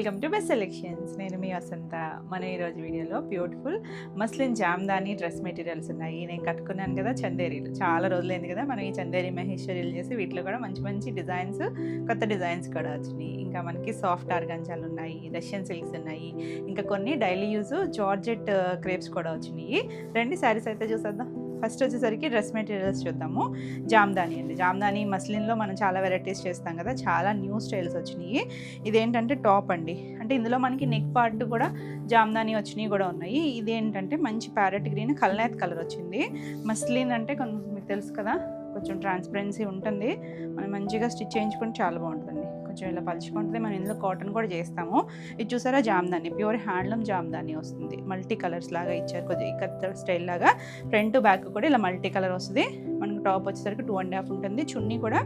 Welcome to best selections. నేను మీ వసంత. మన ఈరోజు వీడియోలో beautiful muslin Jamdani dress materials ఉన్నాయి. నేను కట్టుకున్నాను కదా చందేరీలు, చాలా రోజులైంది కదా మనం ఈ చందేరి మహేశ్వరీలు చేసి. వీటిలో కూడా మంచి మంచి డిజైన్స్, కొత్త డిజైన్స్ కూడా వచ్చినాయి. ఇంకా మనకి సాఫ్ట్ ఆర్గంజాలు ఉన్నాయి, రష్యన్ సిల్క్స్ ఉన్నాయి, ఇంకా కొన్ని డైలీ యూజ్ జార్జెట్ క్రేప్స్ కూడా వచ్చినాయి. రెండు శారీస్ అయితే చూసేద్దాం. ఫస్ట్ వచ్చేసరికి డ్రెస్ మెటీరియల్స్ చూద్దాము. జామ్దాని అండి. జామ్దాని మస్లిన్లో మనం చాలా వెరైటీస్ చేస్తాం కదా, చాలా న్యూ స్టైల్స్ వచ్చినాయి. ఇదేంటంటే టాప్ అండి, అంటే ఇందులో మనకి నెక్ పార్ట్ కూడా జామ్దాని వచ్చినాయి కూడా ఉన్నాయి. ఇదేంటంటే మంచి ప్యారెట్ గ్రీన్ కల్నేత్ కలర్ వచ్చింది. మస్లిన్ అంటే కొంచెం మీకు తెలుసు కదా, కొంచెం ట్రాన్స్పరెన్సీ ఉంటుంది. మనం మంచిగా స్టిచ్ చేయించుకుంటే చాలా బాగుంటుందండి. కొంచెం ఇలా పలుచుకుంటుంది. మనం ఇందులో కాటన్ కూడా చేస్తాము. ఇది చూసారా జామ్దాని, ప్యూర్ హ్యాండ్లూమ్ జామ్దాని వస్తుంది. మల్టీ కలర్స్ లాగా ఇచ్చారు, కొంచెం ఇక్కత్ స్టైల్ లాగా. ఫ్రంట్ బ్యాక్ కూడా ఇలా మల్టీ కలర్ వస్తుంది. మనకి టాప్ వచ్చేసరికి 2.5 ఉంటుంది. చున్నీ కూడా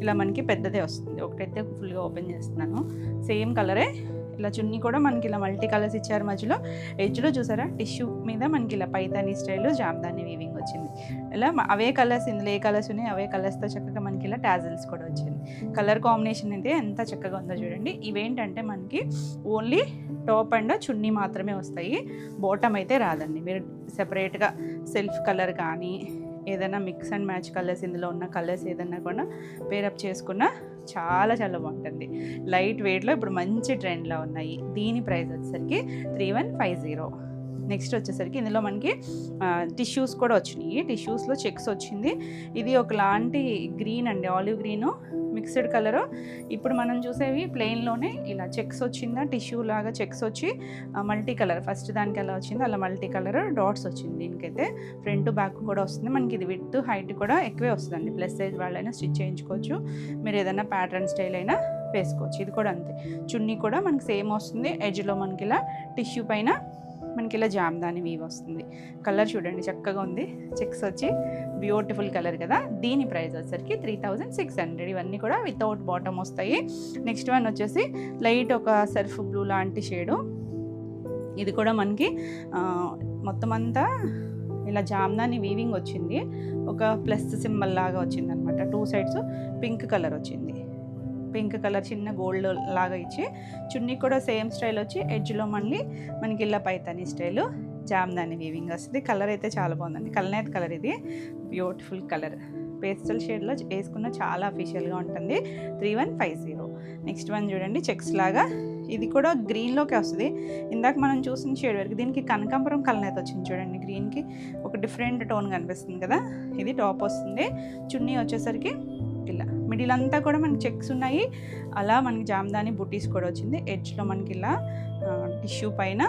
ఇలా మనకి పెద్దదే వస్తుంది. ఒకటైతే ఫుల్గా ఓపెన్ చేస్తున్నాను, సేమ్ కలరే. ఇలా చున్నీ కూడా మనకి ఇలా మల్టీ కలర్స్ ఇచ్చారు. మధ్యలో ఎడ్జ్లో చూసారా టిష్యూ మీద మనకి ఇలా పైతాని స్టైల్ జామ్దాని వీవింగ్ వచ్చింది. ఇలా అవే కలర్స్, ఇందులో ఏ కలర్స్ ఉన్నాయి అవే కలర్స్తో చక్కగా మనకి ఇలా టాజిల్స్ కూడా వచ్చింది. కలర్ కాంబినేషన్ అయితే ఎంత చక్కగా ఉందో చూడండి. ఇవేంటంటే మనకి ఓన్లీ టాప్ అండ్ చున్నీ మాత్రమే వస్తాయి, బాటమ్ అయితే రాదండి. మీరు సెపరేట్గా సెల్ఫ్ కలర్ కానీ ఏదైనా మిక్స్ అండ్ మ్యాచ్ కలర్స్, ఇందులో ఉన్న కలర్స్ ఏదైనా కూడా పేరప్ చేసుకున్న చాలా చాలా బాగుంటుంది. లైట్ వెయిట్లో ఇప్పుడు మంచి ట్రెండ్లో ఉన్నాయి. దీని ప్రైస్ వచ్చేసరికి 3150. నెక్స్ట్ వచ్చేసరికి ఇందులో మనకి టిష్యూస్ కూడా వచ్చినాయి. టిష్యూస్లో చెక్స్ వచ్చింది. ఇది ఒకలాంటి గ్రీన్ అండి, ఆలివ్ గ్రీను మిక్స్డ్ కలరు. ఇప్పుడు మనం చూసేవి ప్లెయిన్లోనే ఇలా చెక్స్ వచ్చిందా, టిష్యూ లాగా చెక్స్ వచ్చి మల్టీ కలర్. ఫస్ట్ దానికి ఎలా వచ్చింది అలా మల్టీ కలర్ డాట్స్ వచ్చింది. దీనికైతే ఫ్రంట్ బ్యాక్ కూడా వస్తుంది. మనకి ఇది విడ్త్ హైట్ కూడా ఎక్కువే వస్తుందండి. ప్లస్ సైజ్ వాళ్ళైనా స్టిచ్ చేయించుకోవచ్చు, మీరు ఏదైనా ప్యాటర్న్ స్టైల్ అయినా వేసుకోవచ్చు. ఇది కూడా అంతే. చున్నీ కూడా మనకి సేమ్ వస్తుంది. ఎడ్జ్లో మనకి ఇలా టిష్యూ పైన మనకి ఇలా జామ్దాని వీవ్ వస్తుంది. కలర్ చూడండి చక్కగా ఉంది, చెక్స్ వచ్చి బ్యూటిఫుల్ కలర్ కదా. దీని ప్రైస్ వచ్చేసరికి 3600. ఇవన్నీ కూడా వితౌట్ బాటమ్ వస్తాయి. నెక్స్ట్ వన్ వచ్చేసి లైట్ ఒక సర్ఫ్ బ్లూ లాంటి షేడు. ఇది కూడా మనకి మొత్తం అంతా ఇలా జామ్దాని వీవింగ్ వచ్చింది. ఒక ప్లస్ సింబల్ లాగా వచ్చింది అనమాట. 2 సైడ్స్ పింక్ కలర్ వచ్చింది. పింక్ కలర్ చిన్న గోల్డ్ లాగా ఇచ్చి చున్నీ కూడా సేమ్ స్టైల్ వచ్చి ఎడ్జ్లో మనకి ఇలా పైతాని స్టైలు జామ్దాని వీవింగ్ వస్తుంది. కలర్ అయితే చాలా బాగుందండి. కల్నేత్ కలర్, ఇది బ్యూటిఫుల్ కలర్. పేస్టల్ షేడ్లో వేసుకున్న చాలా అఫీషియల్గా ఉంటుంది. 3150. నెక్స్ట్ వన్ చూడండి, చెక్స్ లాగా. ఇది కూడా గ్రీన్లోకి వస్తుంది. ఇందాక మనం చూసిన షేడ్ వరకు దీనికి కనకాంబరం కల్నేత్ వచ్చింది చూడండి. గ్రీన్కి ఒక డిఫరెంట్ టోన్ కనిపిస్తుంది కదా. ఇది టాప్ వస్తుంది. చున్నీ వచ్చేసరికి ఇలా మిడిల్ అంతా కూడా మనకి చెక్స్ ఉన్నాయి. అలా మనకి జామ్దాని బుటీస్ కూడా వచ్చింది. ఎడ్జ్లో మనకి ఇలా టిష్యూ పైన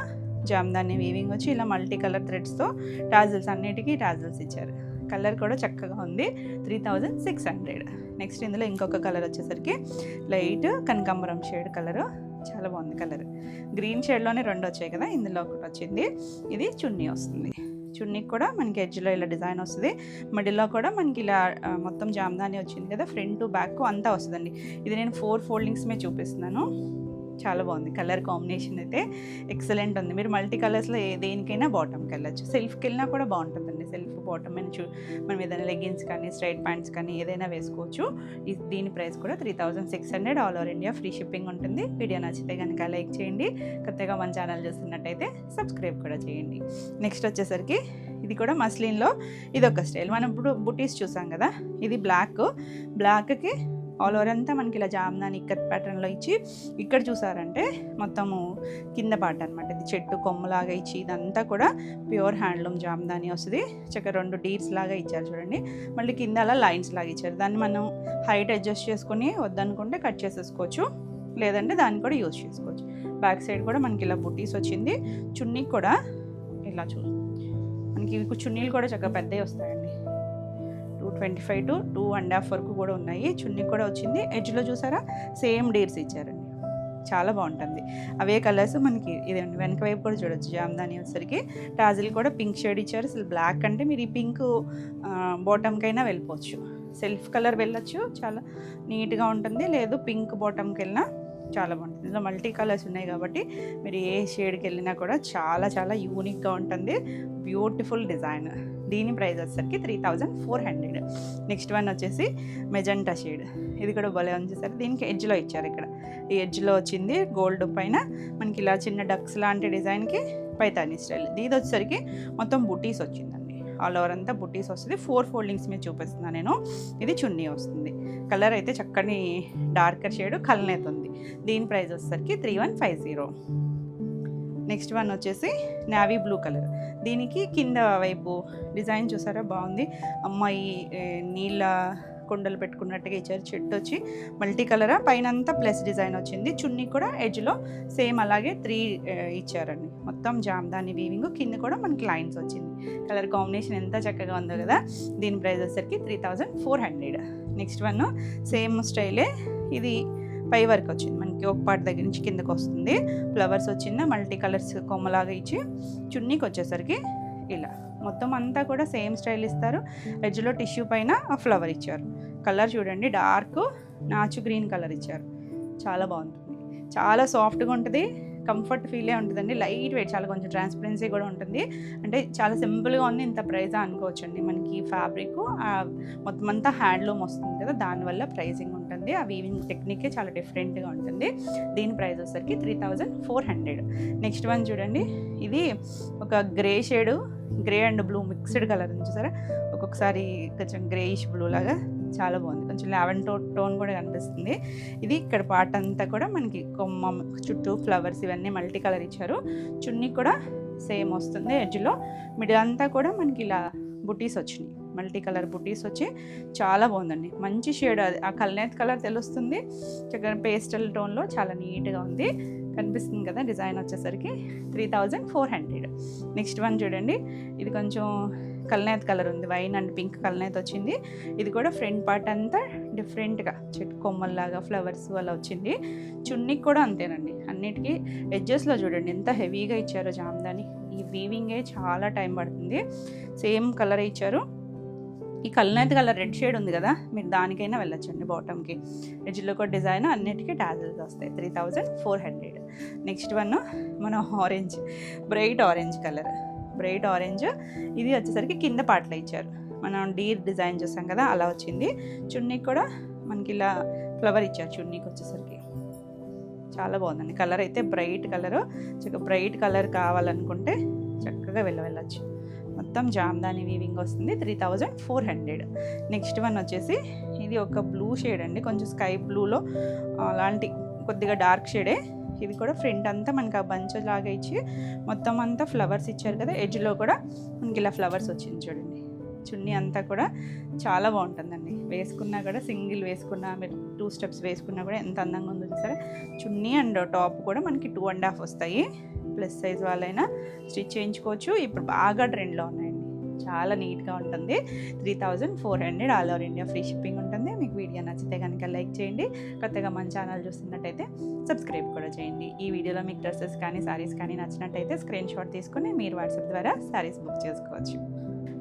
జామ్దాని వీవింగ్ వచ్చి ఇలా మల్టీ కలర్ థ్రెడ్స్తో టాజిల్స్, అన్నిటికీ టాజిల్స్ ఇచ్చారు. కలర్ కూడా చక్కగా ఉంది. 3600. నెక్స్ట్ ఇందులో ఇంకొక కలర్ వచ్చేసరికి లైట్ కనకాంబరం షేడ్ కలరు, చాలా బాగుంది కలర్. గ్రీన్ షేడ్లోనే 2 వచ్చాయి కదా, ఇందులో ఒకటి వచ్చింది. ఇది చున్నీ వస్తుంది. చున్నీకి కూడా మనకి ఎడ్జ్లో ఇలా డిజైన్ వస్తుంది. మిడిల్లో కూడా మనకి ఇలా మొత్తం జామ్దాని వచ్చింది కదా, ఫ్రంట్ బ్యాక్ అంతా వస్తుందండి. ఇది నేను 4 ఫోల్డింగ్స్ మీద చూపిస్తున్నాను. చాలా బాగుంది. కలర్ కాంబినేషన్ అయితే ఎక్సలెంట్ ఉంది. మీరు మల్టీ కలర్స్లో దేనికైనా బాటమ్కి వెళ్ళచ్చు. సెల్ఫ్కి వెళ్ళినా కూడా బాగుంటుందండి. సెల్ఫ్ బాటమ్ మనం ఏదైనా లెగ్గిన్స్ కానీ స్ట్రైట్ ప్యాంట్స్ కానీ ఏదైనా వేసుకోవచ్చు. దీని ప్రైస్ కూడా 3600. All over India free shipping ఉంటుంది. వీడియో నచ్చితే కనుక లైక్ చేయండి. కొత్తగా మన ఛానల్ చూస్తున్నట్టయితే సబ్స్క్రైబ్ కూడా చేయండి. నెక్స్ట్ వచ్చేసరికి ఇది కూడా మస్లిన్లో ఇదొక స్టైల్. మనం ఇప్పుడు బుటీస్ చూసాం కదా, ఇది బ్లాక్కి ఆల్ ఓవర్ అంతా మనకి ఇలా జామ్దాని ఇక్కత్ ప్యాటర్న్లో ఇచ్చి, ఇక్కడ చూసారంటే మొత్తము కింద పార్ట్ అనమాట. ఇది చెట్టు కొమ్మలాగా ఇచ్చి ఇదంతా కూడా ప్యూర్ హ్యాండ్లూమ్ జామ్దాని వస్తుంది. చక్కగా 2 డీర్స్ లాగా ఇచ్చారు చూడండి. మళ్ళీ కింద అలా లైన్స్ లాగా ఇచ్చారు. దాన్ని మనం హైట్ అడ్జస్ట్ చేసుకుని వద్దనుకుంటే కట్ చేసేసుకోవచ్చు, లేదంటే దాన్ని కూడా యూజ్ చేసుకోవచ్చు. బ్యాక్ సైడ్ కూడా మనకి ఇలా బుటీస్ వచ్చింది. చున్నీ కూడా ఇలా మనకి చున్నీలు కూడా చక్కగా పెద్దవి వస్తాయండి. 225 to 2.5 వరకు కూడా ఉన్నాయి. చున్నీ కూడా వచ్చింది. ఎడ్జ్లో చూసారా సేమ్ డీర్స్ ఇచ్చారండి, చాలా బాగుంటుంది. అవే కలర్స్ మనకి ఇదండి. వెనక వైపు కూడా చూడొచ్చు. జామ్దాని వచ్చేసరికి టాజిల్ కూడా పింక్ షేడ్ ఇచ్చారు. అసలు బ్లాక్ అంటే మీరు ఈ పింక్ బాటమ్కైనా వెళ్ళిపోవచ్చు. సెల్ఫ్ కలర్ వెళ్ళొచ్చు, చాలా నీట్గా ఉంటుంది. లేదు పింక్ బాటమ్కి వెళ్ళినా చాలా బాగుంటుంది. ఇందులో మల్టీ కలర్స్ ఉన్నాయి కాబట్టి మీరు ఏ షేడ్కి వెళ్ళినా కూడా చాలా చాలా యూనిక్గా ఉంటుంది. Beautiful design. దీని ప్రైస్ వచ్చేసరికి 3400. నెక్స్ట్ వన్ వచ్చేసి మెజెంటా షేడ్. ఇది కూడా భలే ఉంది సార్. దీనికి ఎడ్జ్లో ఇచ్చారు, ఇక్కడ ఈ ఎడ్జ్లో వచ్చింది గోల్డ్ పైన మనకి ఇలా చిన్న డక్స్ లాంటి డిజైన్కి పైతానీ స్టైల్. ఇది వచ్చేసరికి మొత్తం బుటీస్ వచ్చిందండి, ఆల్ ఓవర్ అంతా బుటీస్ వస్తుంది. 4 ఫోల్డింగ్స్ మీద చూపిస్తున్నాను నేను. ఇది చున్నీ వస్తుంది. కలర్ అయితే చక్కని డార్కర్ షేడ్ కల్నేత్ ఉంది. దీని ప్రైస్ వచ్చేసరికి 3150. నెక్స్ట్ వన్ వచ్చేసి నావీ బ్లూ కలర్. దీనికి కింద వైపు డిజైన్ చూసారా, బాగుంది. అమ్మాయి నీళ్ళ కొండలు పెట్టుకున్నట్టుగా ఇచ్చారు. చెట్టు వచ్చి మల్టీ కలర్, పైన అంతా ప్లస్ డిజైన్ వచ్చింది. చున్నీ కూడా ఎడ్జ్లో సేమ్ అలాగే 3 ఇచ్చారండి. మొత్తం జామ్దాని వీవింగ్, కింద కూడా మనకి లైన్స్ వచ్చింది. కలర్ కాంబినేషన్ ఎంత చక్కగా ఉందో కదా. దీని ప్రైస్ వచ్చేసరికి 3400. నెక్స్ట్ వన్ సేమ్ స్టైలే, ఇది పై వరకు వచ్చింది మనకి, ఒక పార్ట్ దగ్గర నుంచి కిందకు వస్తుంది. ఫ్లవర్స్ వచ్చిందా మల్టీ కలర్స్ కొమ్మలాగా ఇచ్చి, చున్నీకి వచ్చేసరికి ఇలా మొత్తం అంతా కూడా సేమ్ స్టైల్ ఇస్తారు. ఎడ్జ్లో టిష్యూ పైన ఆ ఫ్లవర్ ఇచ్చారు. కలర్ చూడండి, డార్క్ నాచు గ్రీన్ కలర్ ఇచ్చారు. చాలా బాగుంటుంది, చాలా సాఫ్ట్గా ఉంటుంది, కంఫర్ట్ ఫీలే ఉంటుందండి. లైట్ వెయిట్, చాలా కొంచెం ట్రాన్స్పరెన్సీ కూడా ఉంటుంది. అంటే చాలా సింపుల్గా ఉంది, ఇంత ప్రైజ్ అనుకోవచ్చండి. మనకి ఫ్యాబ్రిక్ మొత్తం అంతా హ్యాండ్లూమ్ వస్తుంది కదా, దానివల్ల ప్రైజింగ్ ఉంటుంది. ఆ వీవింగ్ టెక్నికే చాలా డిఫరెంట్గా ఉంటుంది. దీని ప్రైస్ వచ్చేసరికి 3400. నెక్స్ట్ వన్ చూడండి, ఇది ఒక grey shade, grey and blue mixed colour ఉంది చూసారా. ఒక్కొక్కసారి కొంచెం గ్రేయిష్ బ్లూ లాగా చాలా బాగుంది, కొంచెం లావెండర్ టోన్ కూడా కనిపిస్తుంది. ఇది ఇక్కడ పార్ట్ అంతా కూడా మనకి కొమ్మ చుట్టూ ఫ్లవర్స్ ఇవన్నీ మల్టీ కలర్ ఇచ్చారు. చున్నీ కూడా సేమ్ వస్తుంది. ఎడ్జ్లో మిడిల్ అంతా కూడా మనకి ఇలా బుటీస్ వచ్చినాయి, మల్టీ కలర్ బుటీస్ వచ్చి చాలా బాగుందండి. మంచి షేడ్, అది ఆ కల్నేత్ కలర్ తెలుస్తుంది, చక్కగా పేస్టల్ టోన్లో చాలా నీట్గా ఉంది, కనిపిస్తుంది కదా. డిజైన్ వచ్చేసరికి 3400. నెక్స్ట్ వన్ చూడండి, ఇది కొంచెం కల్నేత్ కలర్ ఉంది, వైన్ అండ్ పింక్ కల్నేత్ వచ్చింది. ఇది కూడా ఫ్రంట్ పార్ట్ అంతా డిఫరెంట్గా చెట్టు కొమ్మల్లాగా ఫ్లవర్స్ అలా వచ్చింది. చున్నీకి కూడా అంతేనండి. అన్నిటికీ ఎడ్జెస్లో చూడండి ఎంత హెవీగా ఇచ్చారో జామ్దాని. ఈ వీవింగే చాలా టైం పడుతుంది. సేమ్ కలర్ ఇచ్చారు. ఈ కల్నేత్ కలర్ రెడ్ షేడ్ ఉంది కదా, మీరు దానికైనా వెళ్ళొచ్చండి. బాటమ్కి ఎడ్జ్లో కూడా డిజైన్, అన్నిటికీ టాజిల్స్ వస్తాయి. 3400. నెక్స్ట్ వన్ మన orange, bright orange colour, bright orange. ఇది వచ్చేసరికి కింద పాటలో ఇచ్చారు, మనం డీర్ డిజైన్ చూసాం కదా అలా వచ్చింది. చున్నీకి కూడా మనకి ఇలా ఫ్లవర్ ఇచ్చారు. చున్నీకి వచ్చేసరికి చాలా బాగుందండి. కలర్ అయితే బ్రైట్ కలరు, చక్కగా బ్రైట్ కలర్ కావాలనుకుంటే చక్కగా వెళ్ళవచ్చు. మొత్తం జామ్దాని వీవింగ్ వస్తుంది. 3400. నెక్స్ట్ వన్ వచ్చేసి ఇది ఒక బ్లూ షేడ్ అండి, కొంచెం స్కై బ్లూలో అలాంటి కొద్దిగా డార్క్ షేడే. ఇది కూడా ఫ్రంట్ అంతా మనకి ఆ బంచ్ లాగా ఇచ్చి మొత్తం అంతా ఫ్లవర్స్ ఇచ్చారు కదా. ఎడ్జ్లో కూడా మనకి ఇలా ఫ్లవర్స్ వచ్చింది చూడండి. చున్నీ అంతా కూడా చాలా బాగుంటుందండి. వేసుకున్నా కూడా సింగిల్ వేసుకున్నా, మీరు 2 స్టెప్స్ వేసుకున్నా కూడా ఎంత అందంగా ఉందో సరే. చున్నీ అండ్ టాప్ కూడా మనకి 2.5 వస్తాయి. ప్లస్ సైజ్ వాళ్ళైనా స్టిచ్ చేయించుకోవచ్చు. ఇప్పుడు బాగా ట్రెండ్లో ఉన్నాయండి, చాలా నీట్గా ఉంటుంది. 3400. All over India free shipping ఉంటుంది. మీకు వీడియో నచ్చితే కనుక లైక్ చేయండి. కొత్తగా మన ఛానల్ చూస్తున్నట్టయితే సబ్స్క్రైబ్ కూడా చేయండి. ఈ వీడియోలో మీకు డ్రెస్సెస్ కానీ శారీస్ కానీ నచ్చినట్టయితే స్క్రీన్ షాట్ తీసుకొని మీరు వాట్సాప్ ద్వారా శారీస్ బుక్ చేసుకోవచ్చు.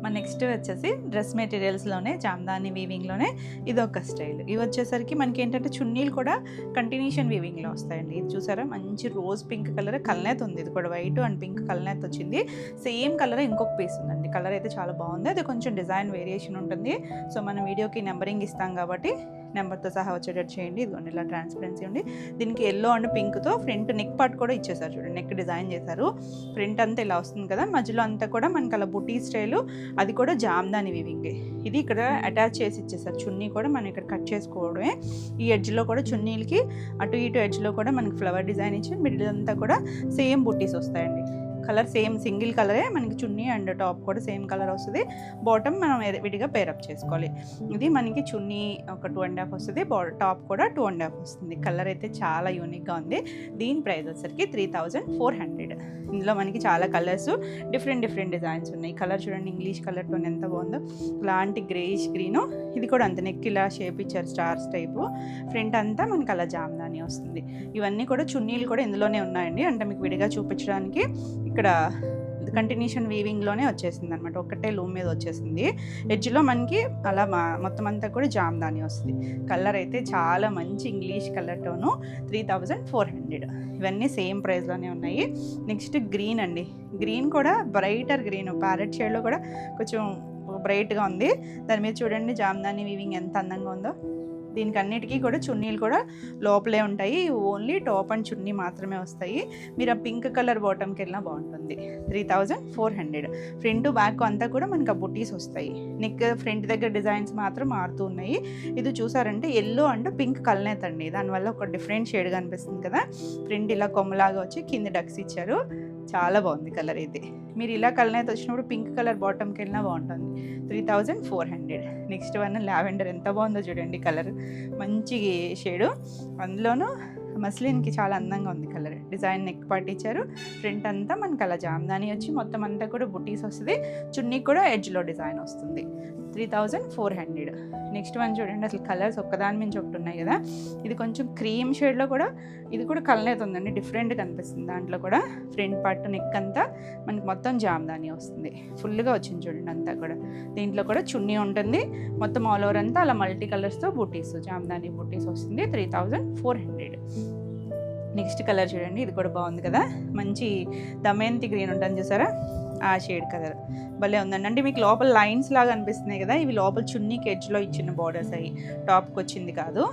మన నెక్స్ట్ వచ్చేసి డ్రెస్ మెటీరియల్స్లోనే జామ్దాని వీవింగ్లోనే ఇది ఒక స్టైల్. ఇవి వచ్చేసరికి మనకి ఏంటంటే చున్నీలు కూడా కంటిన్యూషన్ వీవింగ్లో వస్తాయండి. ఇది చూసారా, మంచి రోజ్ పింక్ కలర్ కల్నేత్ ఉంది. ఇది కూడా వైట్ అండ్ పింక్ కల్నేత్ వచ్చింది. సేమ్ కలర్ ఇంకొక పీస్ ఉందండి. కలర్ అయితే చాలా బాగుంది. అది కొంచెం డిజైన్ వేరియేషన్ ఉంటుంది. సో మనం వీడియోకి నెంబరింగ్ ఇస్తాం కాబట్టి నెంబర్తో సహా వచ్చేటట్టు చేయండి. ఇదిగోండి ఇలా ట్రాన్స్పరెన్సీ ఉంది. దీనికి ఎల్లో అండ్ పింక్తో ఫ్రంట్ నెక్ పార్ట్ కూడా ఇచ్చేసారు చూడండి. నెక్ డిజైన్ చేశారు. ఫ్రంట్ అంతా ఇలా వస్తుంది కదా, మధ్యలో అంతా కూడా మనకి అలా బుటీ స్టైలు, అది కూడా జామ్దాని వీవింగే. ఇది ఇక్కడ అటాచ్ చేసి ఇచ్చేసారు. చున్నీ కూడా మనం ఇక్కడ కట్ చేసుకోవడమే. ఈ ఎడ్జ్లో కూడా చున్నీలకి అటు ఇటు ఎడ్జ్లో కూడా మనకి ఫ్లవర్ డిజైన్ ఇచ్చి మిడిల్ అంతా కూడా సేమ్ బుట్టీస్ వస్తాయండి. కలర్ సేమ్ సింగిల్ కలరే మనకి చున్నీ అండ్ టాప్ కూడా సేమ్ కలర్ వస్తుంది. బాటమ్ మనం విడిగా పేరప్ చేసుకోవాలి. ఇది మనకి చున్నీ ఒక 2.5 వస్తుంది, టాప్ కూడా 2.5 వస్తుంది. కలర్ అయితే చాలా యూనిక్గా ఉంది. దీని ప్రైస్ వచ్చేసరికి 3400. ఇందులో మనకి చాలా కలర్స్, డిఫరెంట్ డిజైన్స్ ఉన్నాయి. కలర్ చూడండి, ఇంగ్లీష్ కలర్తో ఎంత బాగుందో, ఇలాంటి గ్రేయిష్ గ్రీను. ఇది కూడా అంత నెక్ ఇలా షేప్ ఇచ్చారు, స్టార్స్ టైపు. ఫ్రంట్ అంతా మనకి అలా జామ్దాని వస్తుంది. ఇవన్నీ కూడా చున్నీలు కూడా ఇందులోనే ఉన్నాయండి. అంటే మీకు విడిగా చూపించడానికి ఇక్కడ కంటిన్యూషన్ వీవింగ్లోనే వచ్చేసింది అనమాట, ఒకటే లూమ్ మీద వచ్చేసింది. ఎడ్జ్లో మనకి అలా మొత్తం అంతా కూడా జామ్దాని వస్తుంది. కలర్ అయితే చాలా మంచి ఇంగ్లీష్ కలర్ టోను, 3400. ఇవన్నీ సేమ్ ప్రైస్లోనే ఉన్నాయి. నెక్స్ట్ గ్రీన్ అండి, గ్రీన్ కూడా బ్రైటర్ గ్రీన్, ప్యారెట్ షేడ్లో కూడా కొంచెం బ్రైట్గా ఉంది. దాని మీద చూడండి జామ్దాని వీవింగ్ ఎంత అందంగా ఉందో. దీనికి అన్నిటికీ కూడా చున్నీలు కూడా లోపలే ఉంటాయి, ఓన్లీ టాప్ అండ్ చున్నీ మాత్రమే వస్తాయి. మీరు ఆ పింక్ కలర్ బాటమ్కి వెళ్ళినా బాగుంటుంది. 3400. ఫ్రంట్ బ్యాక్ అంతా కూడా మనకు ఆ బుటీస్ వస్తాయి. నెక్ ఫ్రంట్ దగ్గర డిజైన్స్ మాత్రం మారుతూ ఉన్నాయి. ఇది చూసారంటే ఎల్లో అండ్ పింక్ కలనేత్ అండి, దానివల్ల ఒక డిఫరెంట్ షేడ్గా అనిపిస్తుంది కదా. ఫ్రంట్ ఇలా కొమ్మలాగా వచ్చి కింద డక్స్ ఇచ్చారు, చాలా బాగుంది కలర్ అయితే. మీరు ఇలా కలనేత్ వచ్చినప్పుడు పింక్ కలర్ బాటమ్కి వెళ్ళినా బాగుంటుంది. 3400. నెక్స్ట్ వన్ లావెండర్, ఎంత బాగుందో చూడండి కలర్, మంచి షేడు. అందులోనూ మస్లిన్కి చాలా అందంగా ఉంది కలర్. డిజైన్ నెక్ పార్ట్ ఇచ్చారు, ఫ్రంట్ అంతా మనకి అలా జామ్దాని వచ్చి మొత్తం అంతా కూడా బుటీస్ వస్తుంది. చున్నీ కూడా ఎడ్జ్లో డిజైన్ వస్తుంది. 3400. నెక్స్ట్ వన్ చూడండి, అసలు కలర్స్ ఒక్కదాని మించి ఒకటి ఉన్నాయి కదా. ఇది కొంచెం క్రీమ్ షేడ్లో కూడా, ఇది కూడా కలర్ ఉందండి, డిఫరెంట్గా అనిపిస్తుంది. దాంట్లో కూడా ఫ్రంట్ పార్ట్ నెక్ అంతా మనకి మొత్తం జామ్దాని వస్తుంది, ఫుల్గా వచ్చింది చూడండి అంతా కూడా. దీంట్లో కూడా చున్నీ ఉంటుంది, మొత్తం ఆల్ ఓవర్ అంతా అలా మల్టీ కలర్స్తో బూటీస్, జామ్దాని బూటీస్ వస్తుంది. 3400. నెక్స్ట్ కలర్ చూడండి, ఇది కూడా బాగుంది కదా, మంచి దమయంతి గ్రీన్ ఉంటుంది చూసారా, ఆ షేడ్ కలర్ భలే ఉందండి. అంటే మీకు లోపల లైన్స్ లాగా అనిపిస్తున్నాయి కదా, ఇవి లోపల చున్నీకి ఎడ్జ్లో ఇచ్చిన బార్డర్స్ అయ్యి, టాప్కి వచ్చింది కాదు.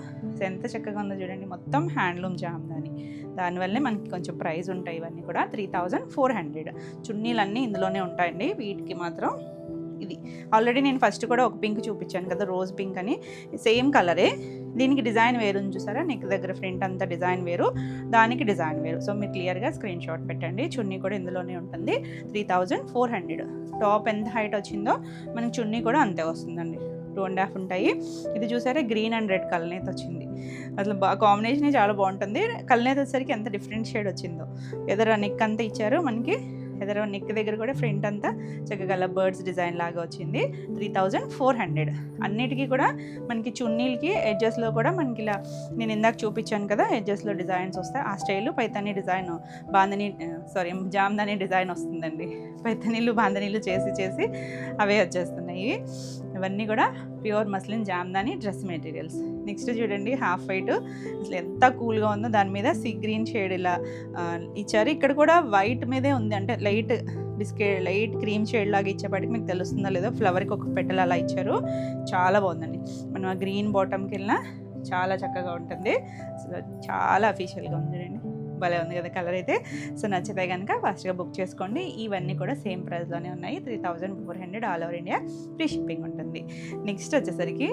ఎంత చక్కగా ఉందో చూడండి, మొత్తం హ్యాండ్లూమ్ జామ్దాని, దానివల్లే మనకి కొంచెం ప్రైస్ ఉంటాయి ఇవన్నీ కూడా. 3400. చున్నీలన్నీ ఇందులోనే ఉంటాయండి. వీటికి మాత్రం ఇది ఆల్రెడీ నేను ఫస్ట్ కూడా ఒక పింక్ చూపించాను కదా, రోజ్ పింక్ అని, సేమ్ కలరే. దీనికి డిజైన్ వేరు చూసారా, నెక్ దగ్గర ఫ్రంట్ అంతా డిజైన్ వేరు, దానికి డిజైన్ వేరు. సో మీరు క్లియర్గా స్క్రీన్ షాట్ పెట్టండి. చున్నీ కూడా ఇందులోనే ఉంటుంది. 3400. టాప్ ఎంత హైట్ వచ్చిందో మనకి చున్నీ కూడా అంతే వస్తుందండి, 2.5 ఉంటాయి. ఇది చూసారా, గ్రీన్ అండ్ రెడ్ కలనేత్ వచ్చింది, అసలు కాంబినేషన్ చాలా బాగుంటుంది. కలనేత్ వచ్చేసరికి ఎంత డిఫరెంట్ షేడ్ వచ్చిందో. ఎదర నెక్ అంతా ఇచ్చారు మనకి, ఎదర నెక్ దగ్గర కూడా ఫ్రంట్ అంతా చక్కగా బర్డ్స్ డిజైన్ లాగా వచ్చింది. 3400. అన్నిటికీ కూడా మనకి చున్నీలకి ఎడ్జెస్లో కూడా మనకి ఇలా నేను ఇందాక చూపించాను కదా, ఎడ్జెస్లో డిజైన్స్ వస్తాయి. ఆ style Paithani design, Jamdani design వస్తుందండి. పైతానీలు బాందనీలు చేసి అవే వచ్చేస్తున్నాయి. ఇవన్నీ కూడా pure muslin Jamdani dress materials. Next చూడండి, హాఫ్ వైట్, అసలు ఎంత కూల్గా ఉందో. దాని మీద సీ గ్రీన్ షేడ్ ఇలా ఇచ్చారు. ఇక్కడ కూడా వైట్ మీదే ఉంది, అంటే లైట్ క్రీమ్ షేడ్ లాగా ఇచ్చేపాటికి మీకు తెలుస్తుందో లేదో, ఫ్లవర్కి ఒక పెటల్ అలా ఇచ్చారు, చాలా బాగుందండి. మనం ఆ గ్రీన్ బాటమ్కి వెళ్ళినా చాలా చక్కగా ఉంటుంది, అసలు చాలా అఫీషియల్గా ఉంది చూడండి, భలే ఉంది కదా కలర్ అయితే. సో నచ్చితే కనుక ఫాస్ట్గా బుక్ చేసుకోండి. ఇవన్నీ కూడా సేమ్ ప్రైస్లోనే ఉన్నాయి. 3400 all over India, free shipping ఉంటుంది. నెక్స్ట్ వచ్చేసరికి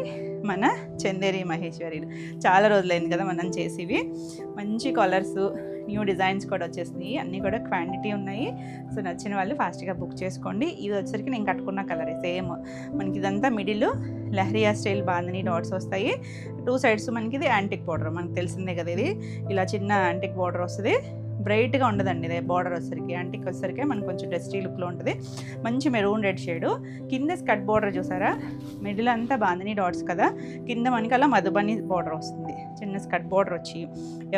మన చందేరి మహేశ్వరీలు, చాలా రోజులైంది కదా మనం చేసేవి. మంచి కలర్స్, న్యూ డిజైన్స్ కూడా వచ్చేసినాయి, అన్నీ కూడా క్వాంటిటీ ఉన్నాయి. సో నచ్చిన వాళ్ళు ఫాస్ట్గా బుక్ చేసుకోండి. ఇది వచ్చేసరికి నేను కట్టుకున్న కలరే సేమ్, మనకి ఇదంతా middle leheriya style bandhani dots వస్తాయి. 2 సైడ్స్ మనకి ఇది యాంటిక్ బార్డర్, మనకు తెలిసిందే కదా, ఇది ఇలా చిన్న యాంటిక్ బార్డర్ వస్తుంది. బ్రైట్గా ఉండదండి ఇది బార్డర్ వచ్చేసరికి, యాంటిక్ వచ్చేసరికి మనకు కొంచెం డస్టీ లుక్లో ఉంటుంది. మంచి మెరూన్ రెడ్ షేడు. కింద స్కట్ బార్డర్ చూసారా, మిడిల్ అంతా బాందని డాట్స్ కదా, కింద మనకి అలా మధుబని బార్డర్ వస్తుంది. చిన్న స్కట్ బార్డర్ వచ్చి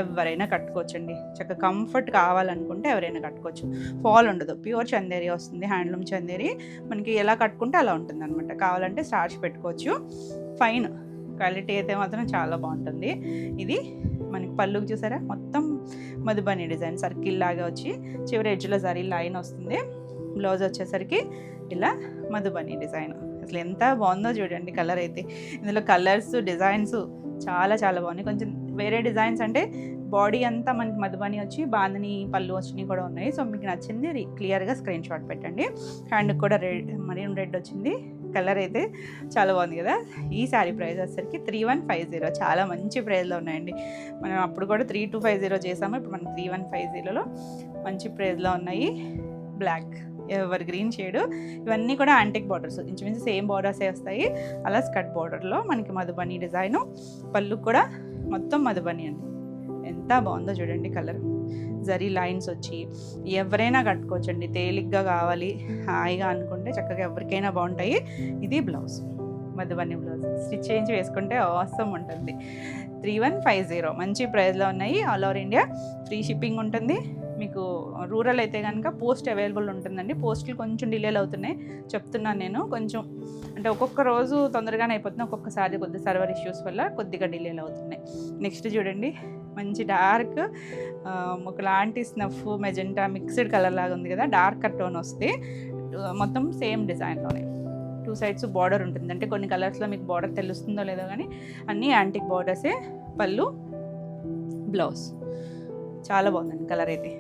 ఎవరైనా కట్టుకోవచ్చండి, చక్కగా కంఫర్ట్ కావాలనుకుంటే ఎవరైనా కట్టుకోవచ్చు. ఫాల్ ఉండదు, ప్యూర్ చందేరి వస్తుంది, హ్యాండ్లూమ్ చందేరి. మనకి ఎలా కట్టుకుంటే అలా ఉంటుంది అనమాట. కావాలంటే స్టార్చ్ పెట్టుకోవచ్చు. ఫైన్ క్వాలిటీ అయితే మాత్రం చాలా బాగుంటుంది. ఇది మనకి పళ్ళుకి చూసారా, మొత్తం మధుబని డిజైన్ సర్కిల్ లాగా వచ్చి చివరి ఎడ్జ్లో జరీ లైన్ వస్తుంది. బ్లౌజ్ వచ్చేసరికి ఇలా మధుబని డిజైన్, అసలు ఎంత బాగుందో చూడండి కలర్ అయితే. ఇందులో కలర్స్ డిజైన్స్ చాలా చాలా బాగున్నాయి. కొంచెం వేరే డిజైన్స్ అంటే బాడీ అంతా మనకి మధుబని వచ్చి బాందని పళ్ళు వచ్చినాయి కూడా ఉన్నాయి. సో మీకు నచ్చింది క్లియర్గా స్క్రీన్ షాట్ పెట్టండి. హ్యాండ్కి కూడా మెరూన్ రెడ్ వచ్చింది. కలర్ అయితే చాలా బాగుంది కదా. ఈ శారీ ప్రైస్ వచ్చేసరికి 3150, చాలా మంచి ప్రైస్లో ఉన్నాయండి. మనం అప్పుడు కూడా 3250 చేసాము, ఇప్పుడు మనం 3150లో మంచి ప్రైస్లో ఉన్నాయి. బ్లాక్ ఎవర్ గ్రీన్ షేడు, ఇవన్నీ కూడా యాంటిక్ బార్డర్స్, ఇంచుమించు సేమ్ బార్డర్సే వస్తాయి. అలా స్కట్ బార్డర్లో మనకి మధుబని డిజైను, పళ్ళు కూడా మొత్తం మధుబని అండి. ఎంత బాగుందో చూడండి కలర్, జరీ లైన్స్ వచ్చి ఎవరైనా కట్టుకోవచ్చండి. తేలిగ్గా కావాలి హాయిగా అనుకుంటే చక్కగా ఎవరికైనా బాగుంటాయి. ఇది బ్లౌజ్, మధుబని బ్లౌజ్ స్టిచ్ చేయించి వేసుకుంటే అవసరం ఉంటుంది. 3150 మంచి ప్రైస్లో ఉన్నాయి. All over India free shipping ఉంటుంది. మీకు రూరల్ అయితే కనుక పోస్ట్ అవైలబుల్ ఉంటుందండి. పోస్టులు కొంచెం డిలేలు అవుతున్నాయి చెప్తున్నాను నేను. కొంచెం అంటే ఒక్కొక్క రోజు తొందరగానే అయిపోతుంది, ఒక్కొక్కసారి కొద్ది సర్వర్ ఇష్యూస్ వల్ల కొద్దిగా డిలేలు అవుతున్నాయి. నెక్స్ట్ చూడండి, మంచి డార్క్ ఒకలాంటి స్నఫ్ మెజెంటా మిక్స్డ్ కలర్ లాగా ఉంది కదా, డార్క్ టోన్ వస్తే మొత్తం సేమ్ డిజైన్లోనే 2 సైడ్స్ బార్డర్ ఉంటుంది. అంటే కొన్ని కలర్స్లో మీకు బార్డర్ తెలుస్తుందో లేదో కానీ అన్నీ యాంటిక్ బార్డర్సే. పళ్ళు, బ్లౌజ్ చాలా బాగుందండి కలర్ అయితే.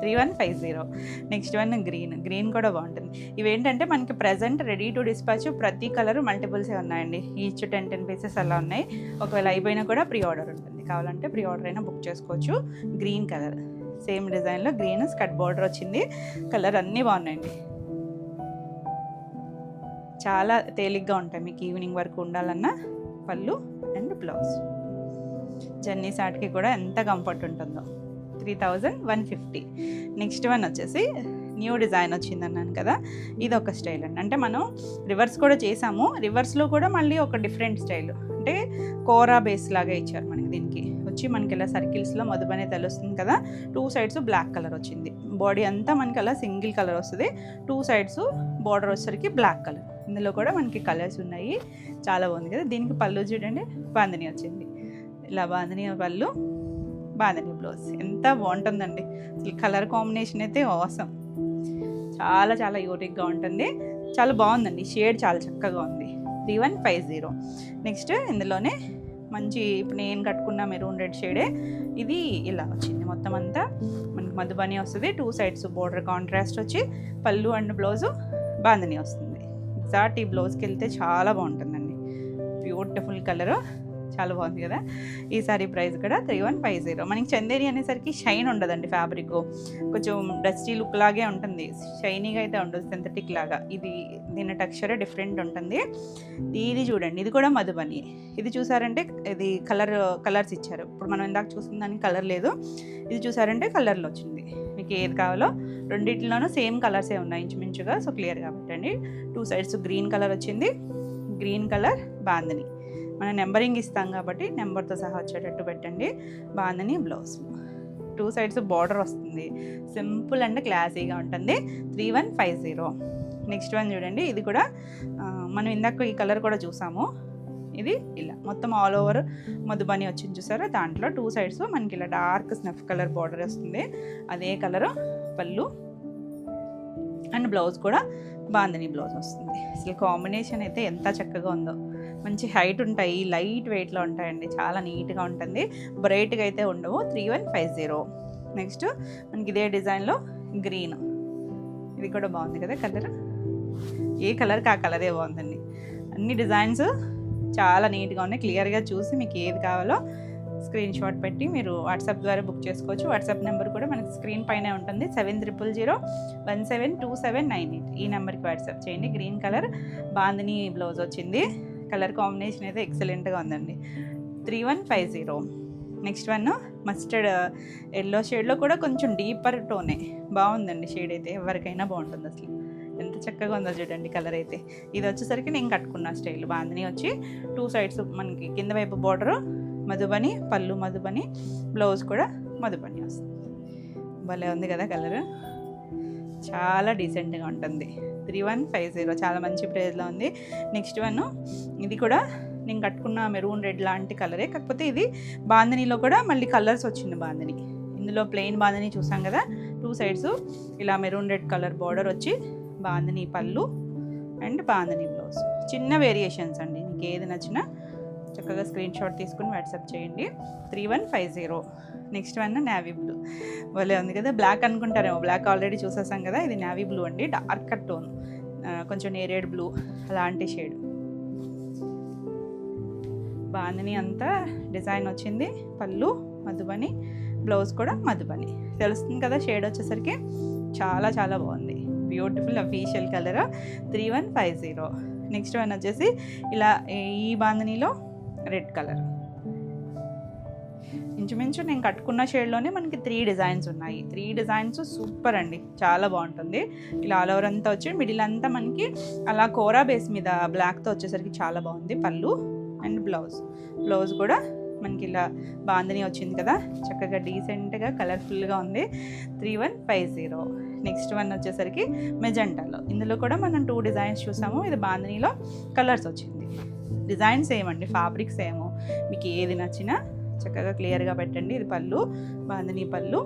3150. నెక్స్ట్ వన్ గ్రీన్ కూడా బాగుంటుంది. ఇవేంటంటే మనకి ప్రజెంట్ రెడీ టు డిస్పాచ్ ప్రతి కలర్ మల్టిపుల్సే ఉన్నాయండి. ఈచ్ 10 పీసెస్ అలా ఉన్నాయి. ఒకవేళ అయిపోయినా కూడా ప్రీ ఆర్డర్ ఉంటుంది, కావాలంటే ప్రీ ఆర్డర్ అయినా బుక్ చేసుకోవచ్చు. గ్రీన్ కలర్ సేమ్ డిజైన్లో గ్రీన్ స్కట్ బార్డర్ వచ్చింది. కలర్ అన్నీ బాగున్నాయండి, చాలా తేలిగ్గా ఉంటాయి మీకు ఈవినింగ్ వరకు ఉండాలన్నా. పళ్ళు అండ్ బ్లౌజ్. జర్నీ సాట్కి కూడా ఎంత కంఫర్ట్ ఉంటుందో. 3150. నెక్స్ట్ వన్ వచ్చేసి న్యూ డిజైన్ వచ్చింది అన్నాను కదా, ఇది ఒక స్టైల్ అండి. అంటే మనం రివర్స్ కూడా చేసాము, రివర్స్లో కూడా మళ్ళీ ఒక డిఫరెంట్ స్టైల్. అంటే కోరా బేస్ లాగా ఇచ్చారు మనకి. దీనికి వచ్చి మనకి ఇలా సర్కిల్స్లో మధుబనే తెలుస్తుంది కదా. 2 సైడ్స్ బ్లాక్ కలర్ వచ్చింది. బాడీ అంతా మనకి అలా సింగిల్ కలర్ వస్తుంది. 2 సైడ్స్ బార్డర్ వచ్చేసరికి బ్లాక్ కలర్. ఇందులో కూడా మనకి కలర్స్ ఉన్నాయి, చాలా బాగుంది కదా. దీనికి పళ్ళు చూడండి, బాందిని వచ్చింది. ఇలా బాందిని పళ్ళు, బాందిని బ్లౌజ్. ఎంత బాగుంటుందండి అసలు. కలర్ కాంబినేషన్ అయితే ఆసమ్, చాలా చాలా యూనిక్గా ఉంటుంది. చాలా బాగుందండి, షేడ్ చాలా చక్కగా ఉంది. 3150. నెక్స్ట్ ఇందులోనే మంచి ఇప్పుడు నేను కట్టుకున్న మెరూన్ రెడ్ షేడే ఇది. ఇలా వచ్చింది మొత్తం అంతా మనకి మధుబని వస్తుంది. 2 సైడ్స్ బోర్డర్ కాంట్రాస్ట్ వచ్చి పళ్ళు అండ్ బ్లౌజు బాందిని వస్తుంది. ఎగ్జాక్ట్ ఈ బ్లౌజ్కి వెళ్తే చాలా బాగుంటుందండి. బ్యూటిఫుల్ కలరు, చాలా బాగుంది కదా. ఈ సారీ ప్రైస్ కూడా 3150. మనకి చందేరి అనేసరికి షైన్ ఉండదండి, ఫ్యాబ్రిక్ కొంచెం డస్టీ లుక్ లాగే ఉంటుంది, షైనీగా అయితే ఉండదు, సింథటిక్ లాగా. దీని టెక్స్చర్ డిఫరెంట్ ఉంటుంది. ఇది చూడండి, ఇది కూడా మధుబని. ఇది చూసారంటే ఇది కలర్స్ ఇచ్చారు. ఇప్పుడు మనం ఇందాక చూసిన దానికి కలర్ లేదు, ఇది చూసారంటే కలర్లో వచ్చింది. మీకు ఏది కావాలో రెండింటిలోనూ సేమ్ కలర్సే ఉన్నాయి ఇంచుమించుగా, సో క్లియర్గా పెట్టండి. 2 సైడ్స్ గ్రీన్ కలర్ వచ్చింది. గ్రీన్ కలర్ బాందిని, మనం నెంబరింగ్ ఇస్తాం కాబట్టి నెంబర్తో సహా వచ్చేటట్టు పెట్టండి. బాందిని బ్లౌజ్, 2 సైడ్స్ బార్డర్ వస్తుంది. సింపుల్ అండ్ క్లాసీగా ఉంటుంది. 3150. నెక్స్ట్ వన్ చూడండి, ఇది కూడా మనం ఇందాక ఈ కలర్ కూడా చూసాము. ఇది ఇలా మొత్తం ఆల్ ఓవర్ మధుబని వచ్చింది చూసారా. దాంట్లో 2 సైడ్స్ మనకి ఇలా డార్క్ స్నఫ్ కలర్ బార్డర్ వస్తుంది. అదే కలరు పళ్ళు అండ్ బ్లౌజ్ కూడా బాందిని బ్లౌజ్ వస్తుంది. అసలు కాంబినేషన్ అయితే ఎంత చక్కగా ఉందో. మంచి హైట్ ఉంటాయి, లైట్ వెయిట్లో ఉంటాయండి, చాలా నీట్గా ఉంటుంది. బ్రైట్గా అయితే ఉండవు. 3150. నెక్స్ట్ మనకి ఇదే డిజైన్లో గ్రీన్, ఇది కూడా బాగుంది కదా కలర్. ఏ కలర్కి ఆ కలరే బాగుందండి. అన్ని డిజైన్స్ చాలా నీట్గా ఉన్నాయి. క్లియర్గా చూసి మీకు ఏది కావాలో స్క్రీన్ షాట్ పెట్టి మీరు వాట్సాప్ ద్వారా బుక్ చేసుకోవచ్చు. వాట్సాప్ నెంబర్ కూడా మనకి స్క్రీన్ పైనే ఉంటుంది. 7000172798. ఈ నెంబర్కి వాట్సాప్ చేయండి. గ్రీన్ కలర్ బాందిని బ్లౌజ్ వచ్చింది. కలర్ కాంబినేషన్ అయితే ఎక్సలెంట్గా ఉందండి. 3150. నెక్స్ట్ వన్ మస్టర్డ్ ఎల్లో షేడ్లో కూడా కొంచెం డీపర్ టోనే బాగుందండి. షేడ్ అయితే ఎవరికైనా బాగుంటుంది. అసలు ఎంత చక్కగా ఉందో చూడండి కలర్ అయితే. ఇది వచ్చేసరికి నేను కట్టుకున్న స్టైల్. బాందిని వచ్చి 2 సైడ్స్ మనకి కింద వైపు బార్డరు మధుబని, పళ్ళు మధుబని, బ్లౌజ్ కూడా మధుబని వస్తుంది. భలే ఉంది కదా కలర్, చాలా డీసెంట్గా ఉంటుంది. 3150, చాలా మంచి ప్రైస్లో ఉంది. నెక్స్ట్ వన్ ఇది కూడా నేను కట్టుకున్న మెరూన్ రెడ్ లాంటి కలరే, కాకపోతే ఇది బాందినిలో కూడా మళ్ళీ కలర్స్ వచ్చింది. బాందిని ఇందులో ప్లెయిన్ బాందిని చూసాం కదా, 2 సైడ్స్ ఇలా మెరూన్ రెడ్ కలర్ బార్డర్ వచ్చి బాందిని పళ్ళు అండ్ బాందిని బ్లౌజ్. చిన్న వేరియేషన్స్ అండి, మీకు ఏది నచ్చినా చక్కగా స్క్రీన్ షాట్ తీసుకుని వాట్సాప్ చేయండి. 3150. Next one navy blue. భలే ఉంది కదా. బ్లాక్ అనుకుంటారేమో, బ్లాక్ ఆల్రెడీ చూసేసాం కదా. ఇది నేవీ బ్లూ అండి, డార్క్ టోన్, కొంచెం నేరేడ్ బ్లూ అలాంటి షేడ్. బాందిని అంతా డిజైన్ వచ్చింది. పళ్ళు మధుబని, బ్లౌజ్ కూడా మధుబని. తెలుస్తుంది కదా షేడ్ వచ్చేసరికి. చాలా చాలా బాగుంది, beautiful official colour. 3150. Next one వచ్చేసి ఇలా ఈ బాందినిలో రెడ్ కలర్. ఇంచుమించు నేను కట్టుకున్న షేడ్లోనే మనకి 3 డిజైన్స్ ఉన్నాయి. 3 డిజైన్స్ సూపర్ అండి, చాలా బాగుంటుంది. ఇలా ఆల్ ఓవర్ అంతా వచ్చి మిడిల్ అంతా మనకి అలా కోరా బేస్ మీద బ్లాక్తో వచ్చేసరికి చాలా బాగుంది. పళ్ళు అండ్ బ్లౌజ్ కూడా మనకి ఇలా బాందిని వచ్చింది కదా, చక్కగా డీసెంట్గా కలర్ఫుల్గా ఉంది. 3150. నెక్స్ట్ వన్ వచ్చేసరికి మెజెంటాలో. ఇందులో కూడా మనం 2 డిజైన్స్ చూసాము. ఇది బాందినీలో కలర్స్ వచ్చింది. డిజైన్ సేమ్ అండి, ఫ్యాబ్రిక్ సేమ్. మీకు ఏది నచ్చినా చక్కగా క్లియర్గా పెట్టండి. ఇది పళ్ళు, బాందిని పళ్ళు,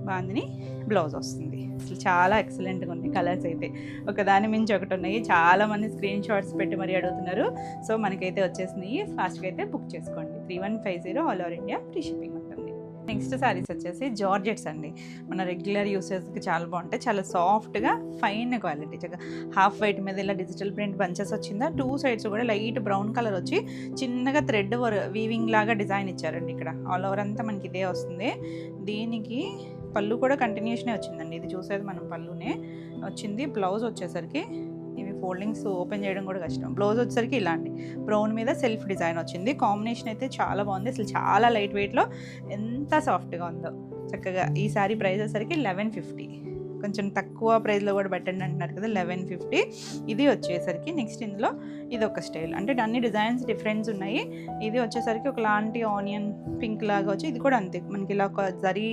బాందిని బ్లౌజ్ వస్తుంది. అసలు చాలా ఎక్సలెంట్గా ఉంది. కలర్స్ అయితే ఒకదాని మించి ఒకటి ఉన్నాయి. చాలామంది స్క్రీన్ షాట్స్ పెట్టి మరీ అడుగుతున్నారు. సో మనకైతే వచ్చేసినాయి. ఫాస్ట్గా అయితే బుక్ చేసుకోండి. 3150 all over India free shipping ఉంటుంది. నెక్స్ట్ శారీస్ వచ్చేసి జార్జెట్స్ అండి. మన రెగ్యులర్ యూసేజ్కి చాలా బాగుంటాయి. చాలా సాఫ్ట్గా ఫైన్ క్వాలిటీ. చక్కగా హాఫ్ వైట్ మీద ఇలా డిజిటల్ ప్రింట్ బంచెస్ వచ్చిందా, 2 సైడ్స్ కూడా లైట్ బ్రౌన్ కలర్ వచ్చి చిన్నగా థ్రెడ్ వీవింగ్ లాగా డిజైన్ ఇచ్చారండి. ఇక్కడ ఆల్ ఓవర్ అంతా మనకి ఇదే వస్తుంది. దీనికి పళ్ళు కూడా కంటిన్యూషనే వచ్చిందండి. ఇది చూసేది మనం పళ్ళునే వచ్చింది. బ్లౌజ్ వచ్చేసరికి ఇవి ఫోల్డింగ్స్ ఓపెన్ చేయడం కూడా కష్టం. బ్లౌజ్ వచ్చేసరికి ఇలాంటి బ్రౌన్ మీద సెల్ఫ్ డిజైన్ వచ్చింది. కాంబినేషన్ అయితే చాలా బాగుంది. అసలు చాలా లైట్ వెయిట్లో ఎంత సాఫ్ట్గా ఉందో. చక్కగా ఈ సారీ ప్రైస్ వచ్చేసరికి 1150. కొంచెం తక్కువ ప్రైస్లో కూడా పెట్టండి అంటున్నారు కదా, 1150. ఇది వచ్చేసరికి నెక్స్ట్ ఇందులో ఇది ఒక స్టైల్, అంటే అన్ని డిజైన్స్ డిఫరెన్స్ ఉన్నాయి. ఇది వచ్చేసరికి ఒకలాంటి ఆనియన్ పింక్ లాగా వచ్చి, ఇది కూడా అంతే మనకి ఇలా ఒక జరీ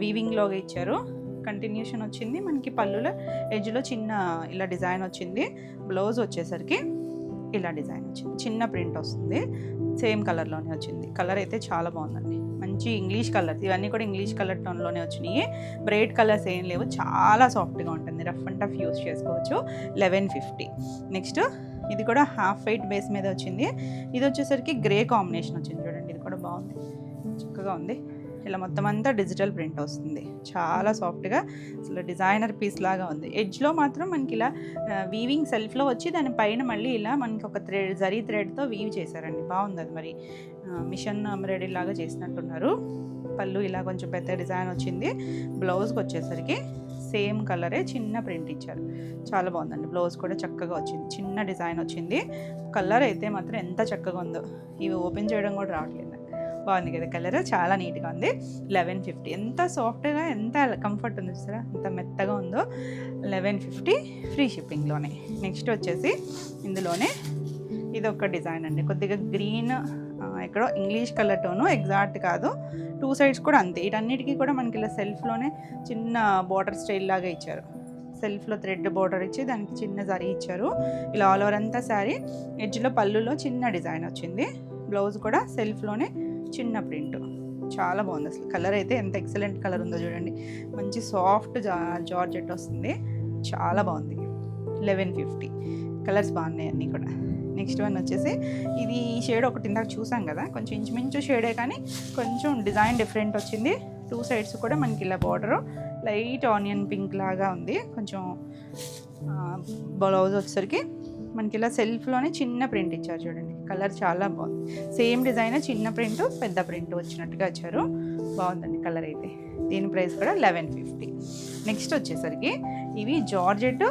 వీవింగ్లోగా ఇచ్చారు. కంటిన్యూషన్ వచ్చింది. మనకి పళ్ళులో ఎడ్జ్లో చిన్న ఇలా డిజైన్ వచ్చింది. బ్లౌజ్ వచ్చేసరికి ఇలా డిజైన్ వచ్చింది. చిన్న ప్రింట్ వస్తుంది. సేమ్ కలర్లోనే వచ్చింది. కలర్ అయితే చాలా బాగుందండి. మంచి ఇంగ్లీష్ కలర్స్, ఇవన్నీ కూడా ఇంగ్లీష్ కలర్ టోన్లోనే వచ్చినాయి. బ్రైట్ కలర్స్ ఏం లేవు. చాలా సాఫ్ట్గా ఉంటుంది. రఫ్ అండ్ టఫ్ యూస్ చేసుకోవచ్చు. 1150. నెక్స్ట్ ఇది కూడా హాఫ్ వైట్ బేస్ మీద వచ్చింది. ఇది వచ్చేసరికి గ్రే కాంబినేషన్ వచ్చింది. చూడండి, ఇది కూడా బాగుంది, చక్కగా ఉంది. ఇలా మొత్తం అంతా డిజిటల్ ప్రింట్ వస్తుంది. చాలా సాఫ్ట్గా అసలు డిజైనర్ పీస్ లాగా ఉంది. ఎడ్జ్లో మాత్రం మనకి ఇలా వీవింగ్ సెల్ఫ్లో వచ్చి దానిపైన మళ్ళీ ఇలా మనకి ఒక జరీ థ్రెడ్తో వీవ్ చేశారండి. బాగుంది. అది మరి మిషన్ ఎంబ్రాయిడరీ లాగా చేసినట్టున్నారు. పళ్ళు ఇలా కొంచెం పెద్ద డిజైన్ వచ్చింది. బ్లౌజ్కి వచ్చేసరికి సేమ్ కలరే చిన్న ప్రింట్ ఇచ్చారు. చాలా బాగుందండి. బ్లౌజ్ కూడా చక్కగా వచ్చింది. చిన్న డిజైన్ వచ్చింది. కలర్ అయితే మాత్రం ఎంత చక్కగా ఉందో. ఇవి ఓపెన్ చేయడం కూడా రావట్లేదు. బాగుంది కదా కలర్, చాలా నీట్గా ఉంది. 1150. ఎంత సాఫ్ట్గా, ఎంత కంఫర్ట్ ఉంది చూసారా, ఎంత మెత్తగా ఉందో. 1150 ఫ్రీ షిప్పింగ్లోనే. నెక్స్ట్ వచ్చేసి ఇందులోనే ఇది ఒక డిజైన్ అండి. కొద్దిగా గ్రీన్, ఎక్కడో ఇంగ్లీష్ కలర్ టోను, ఎగ్జాక్ట్ కాదు. 2 సైడ్స్ కూడా అంతే. వీటన్నిటికీ కూడా మనకి ఇలా సెల్ఫ్లోనే చిన్న బార్డర్ స్టైల్ లాగా ఇచ్చారు. సెల్ఫ్లో థ్రెడ్ బార్డర్ ఇచ్చి దానికి చిన్న జరీ ఇచ్చారు. ఇలా ఆల్ ఓవర్ అంతా శారీ. ఎడ్జ్లో పళ్ళులో చిన్న డిజైన్ వచ్చింది. బ్లౌజ్ కూడా సెల్ఫ్లోనే చిన్న ప్రింట్. చాలా బాగుంది. అసలు కలర్ అయితే ఎంత ఎక్సలెంట్ కలర్ ఉందో చూడండి. మంచి సాఫ్ట్ జార్జెట్ వస్తుంది. చాలా బాగుంది. 1150. కలర్స్ బాగున్నాయి అన్నీ కూడా. నెక్స్ట్ వన్ వచ్చేసి ఇది ఈ షేడ్ ఒకటి ఇందాక చూసాం కదా, కొంచెం ఇంచుమించు షేడే కానీ కొంచెం డిజైన్ డిఫరెంట్ వచ్చింది. 2 సైడ్స్ కూడా మనకి ఇలా బార్డరు లైట్ ఆనియన్ పింక్ లాగా ఉంది. కొంచెం బ్లౌజ్ వచ్చేసరికి మనకి ఇలా సెల్ఫ్లోనే చిన్న ప్రింట్ ఇచ్చారు. చూడండి, కలర్ చాలా బాగుంది. సేమ్ డిజైన్, చిన్న ప్రింట్ పెద్ద ప్రింట్ వచ్చినట్టుగా ఇచ్చారు. బాగుందండి కలర్ అయితే. దీని ప్రైస్ కూడా 1150. నెక్స్ట్ వచ్చేసరికి ఇవి జార్జెట్